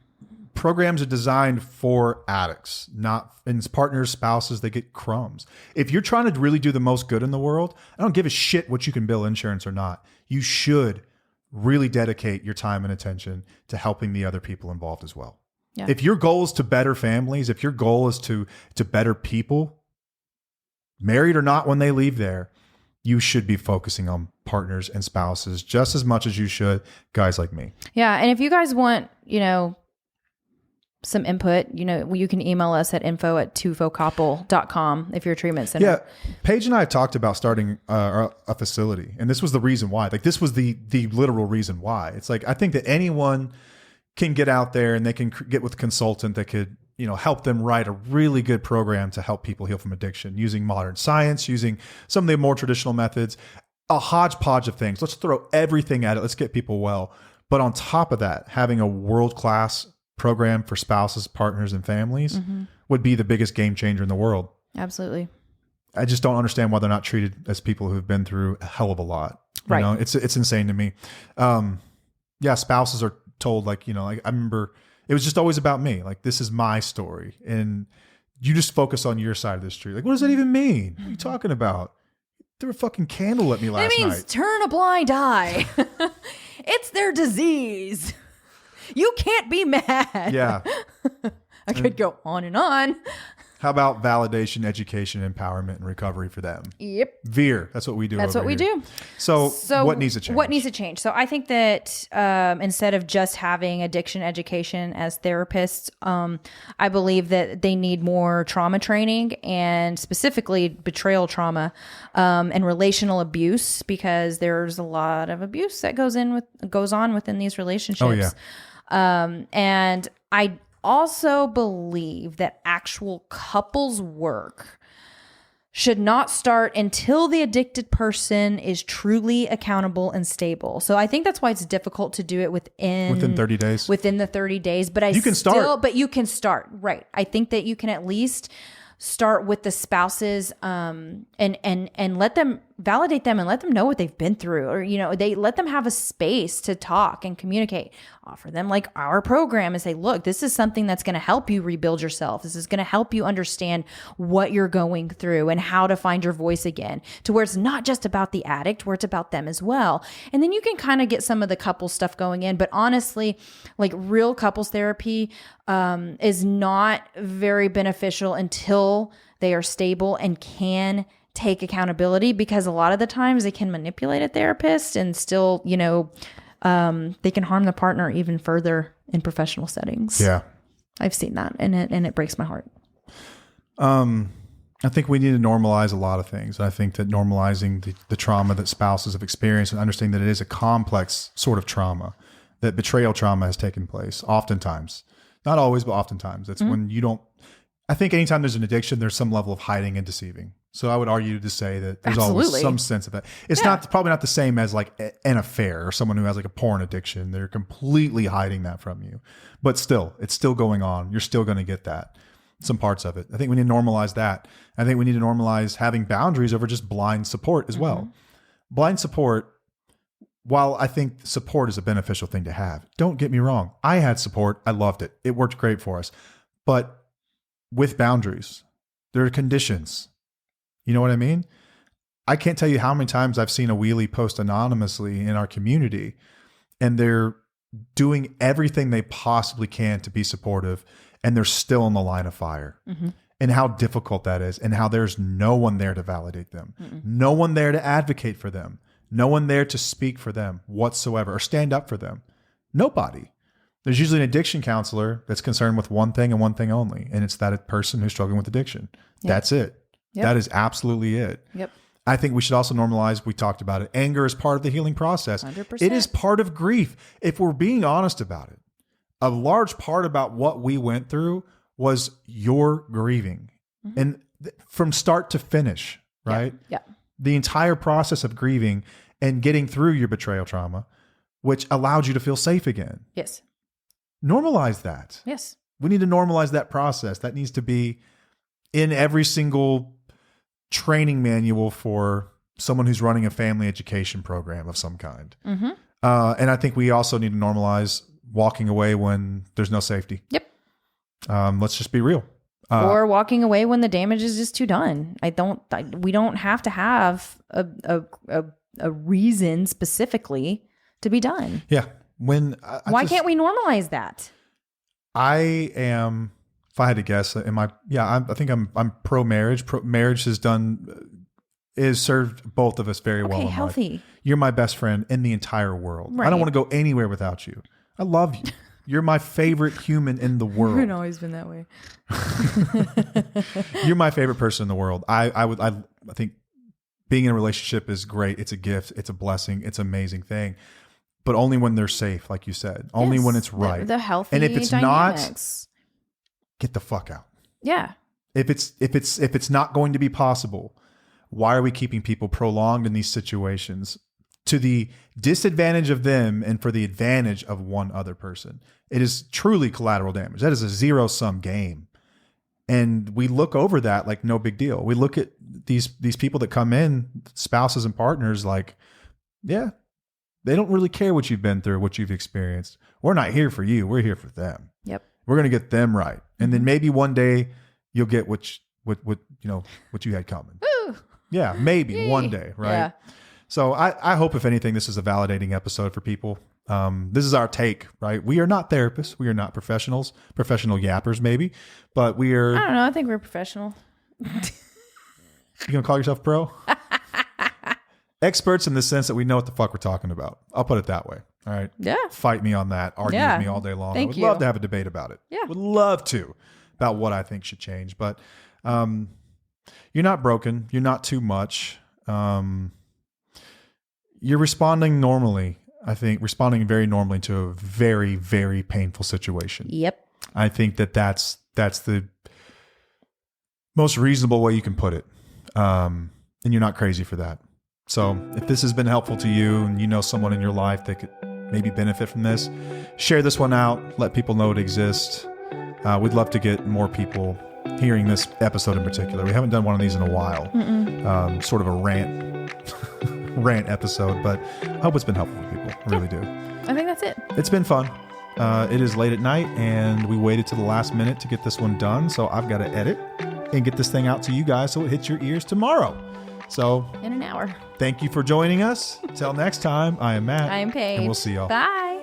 programs are designed for addicts, not and partners, spouses. They get crumbs. If you're trying to really do the most good in the world, I don't give a shit what you can bill insurance or not. You should really dedicate your time and attention to helping the other people involved as well. Yeah. If your goal is to better families, if your goal is to better people, married or not, when they leave there, you should be focusing on partners and spouses just as much as you should guys like me. Yeah. And if you guys want, some input, you can email us at info@tufocouple.com if you're a treatment center. Yeah. Paige and I have talked about starting a facility, and this was the reason why. Like, this was the literal reason why. It's like, I think that anyone can get out there and they can get with a consultant that could, help them write a really good program to help people heal from addiction using modern science, using some of the more traditional methods, a hodgepodge of things. Let's throw everything at it. Let's get people well. But on top of that, having a world-class program for spouses, partners, and families would be the biggest game changer in the world. Absolutely. I just don't understand why they're not treated as people who've been through a hell of a lot. Right. It's insane to me. Spouses are told, like, I remember It was just always about me. Like, this is my story. And you just focus on your side of the street. Like, what does that even mean? What are you talking about? Threw a fucking candle at me last night. It means turn a blind eye. It's their disease. You can't be mad. Yeah. I could go on and on. How about validation, education, empowerment, and recovery for them? Yep. VEER. That's what we do. That's what we do. So what needs to change? What needs to change? So I think that instead of just having addiction education as therapists, I believe that they need more trauma training, and specifically betrayal trauma and relational abuse, because there's a lot of abuse that goes on within these relationships. Oh, yeah. And I also believe that actual couples work should not start until the addicted person is truly accountable and stable. So I think that's why it's difficult to do it within 30 days. Within the 30 days, but you can start. Right. I think that you can at least start with the spouses and let them validate them and let them know what they've been through, or they let them have a space to talk and communicate. Offer them like our program and say, look, this is something that's going to help you rebuild yourself. This is going to help you understand what you're going through and how to find your voice again, to where it's not just about the addict, where it's about them as well. And then you can kind of get some of the couple stuff going in. But honestly, like, real couples therapy is not very beneficial until they are stable and can take accountability, because a lot of the times they can manipulate a therapist and still, they can harm the partner even further in professional settings. Yeah. I've seen that, and it breaks my heart. I think we need to normalize a lot of things. I think that normalizing the trauma that spouses have experienced and understanding that it is a complex sort of trauma, that betrayal trauma has taken place oftentimes. Not always, but oftentimes. It's when you don't, I think anytime there's an addiction, there's some level of hiding and deceiving. So I would argue to say that there's always some sense of that. It's probably not the same as like an affair or someone who has like a porn addiction. They're completely hiding that from you. But still, it's still going on. You're still going to get that, some parts of it. I think we need to normalize that. I think we need to normalize having boundaries over just blind support as well. Blind support, while I think support is a beneficial thing to have, don't get me wrong. I had support. I loved it. It worked great for us. But with boundaries, there are conditions. You know what I mean? I can't tell you how many times I've seen a wheelie post anonymously in our community, and they're doing everything they possibly can to be supportive, and they're still in the line of fire. And how difficult that is, and how there's no one there to validate them, no one there to advocate for them, no one there to speak for them whatsoever or stand up for them. Nobody. There's usually an addiction counselor that's concerned with one thing and one thing only, and it's that person who's struggling with addiction. That's it. That is absolutely it. I think we should also normalize, we talked about it, anger is part of the healing process. 100%. It is part of grief. If we're being honest about it, a large part about what we went through was your grieving. And from start to finish, right? The entire process of grieving and getting through your betrayal trauma, which allowed you to feel safe again. Yes. Normalize that. Yes. We need to normalize that process. That needs to be in every single training manual for someone who's running a family education program of some kind. And I think we also need to normalize walking away when there's no safety. Let's just be real. Or walking away when the damage is just too done. We don't have to have a reason specifically to be done. Yeah. Why can't we normalize that? I am, if I had to guess, I think I'm pro marriage. Marriage has served both of us very well. In healthy. Life. You're my best friend in the entire world. Right. I don't want to go anywhere without you. I love you. You're my favorite human in the world. It's always been that way. You're my favorite person in the world. I think being in a relationship is great. It's a gift. It's a blessing. It's an amazing thing. But only when they're safe, like you said. Only when it's right. The healthy and if it's dynamics. Not, get the fuck out. Yeah. If it's not going to be possible, why are we keeping people prolonged in these situations to the disadvantage of them and for the advantage of one other person? It is truly collateral damage. That is a zero-sum game. And we look over that like no big deal. We look at these people that come in, spouses and partners, like, yeah, They don't really care what you've been through, what you've experienced. We're not here for you. We're here for them. Yep. We're going to get them right. And then maybe one day you'll get what you had coming. Ooh. Yeah, maybe one day, right? Yeah. So I hope, if anything, this is a validating episode for people. This is our take, right? We are not therapists. We are not professionals, professional yappers maybe, but we are. I don't know. I think we're professional. You going to call yourself pro? Experts in the sense that we know what the fuck we're talking about. I'll put it that way. All right. Yeah. Fight me on that. Argue with me all day long. I would love to have a debate about it. Yeah. Would love to, about what I think should change. But you're not broken. You're not too much. You're responding normally. I think responding very normally to a very, very painful situation. Yep. I think that's the most reasonable way you can put it. And you're not crazy for that. So if this has been helpful to you and you know someone in your life that could maybe benefit from this, share this one out. Let people know it exists. We'd love to get more people hearing this episode in particular. We haven't done one of these in a while. Sort of a rant episode, but I hope it's been helpful for people. I really do. I think that's it. It's been fun. It is late at night and we waited to the last minute to get this one done. So I've got to edit and get this thing out to you guys so it hits your ears tomorrow. So in an hour. Thank you for joining us. Till next time, I am Matt. I am Paige. And we'll see y'all. Bye.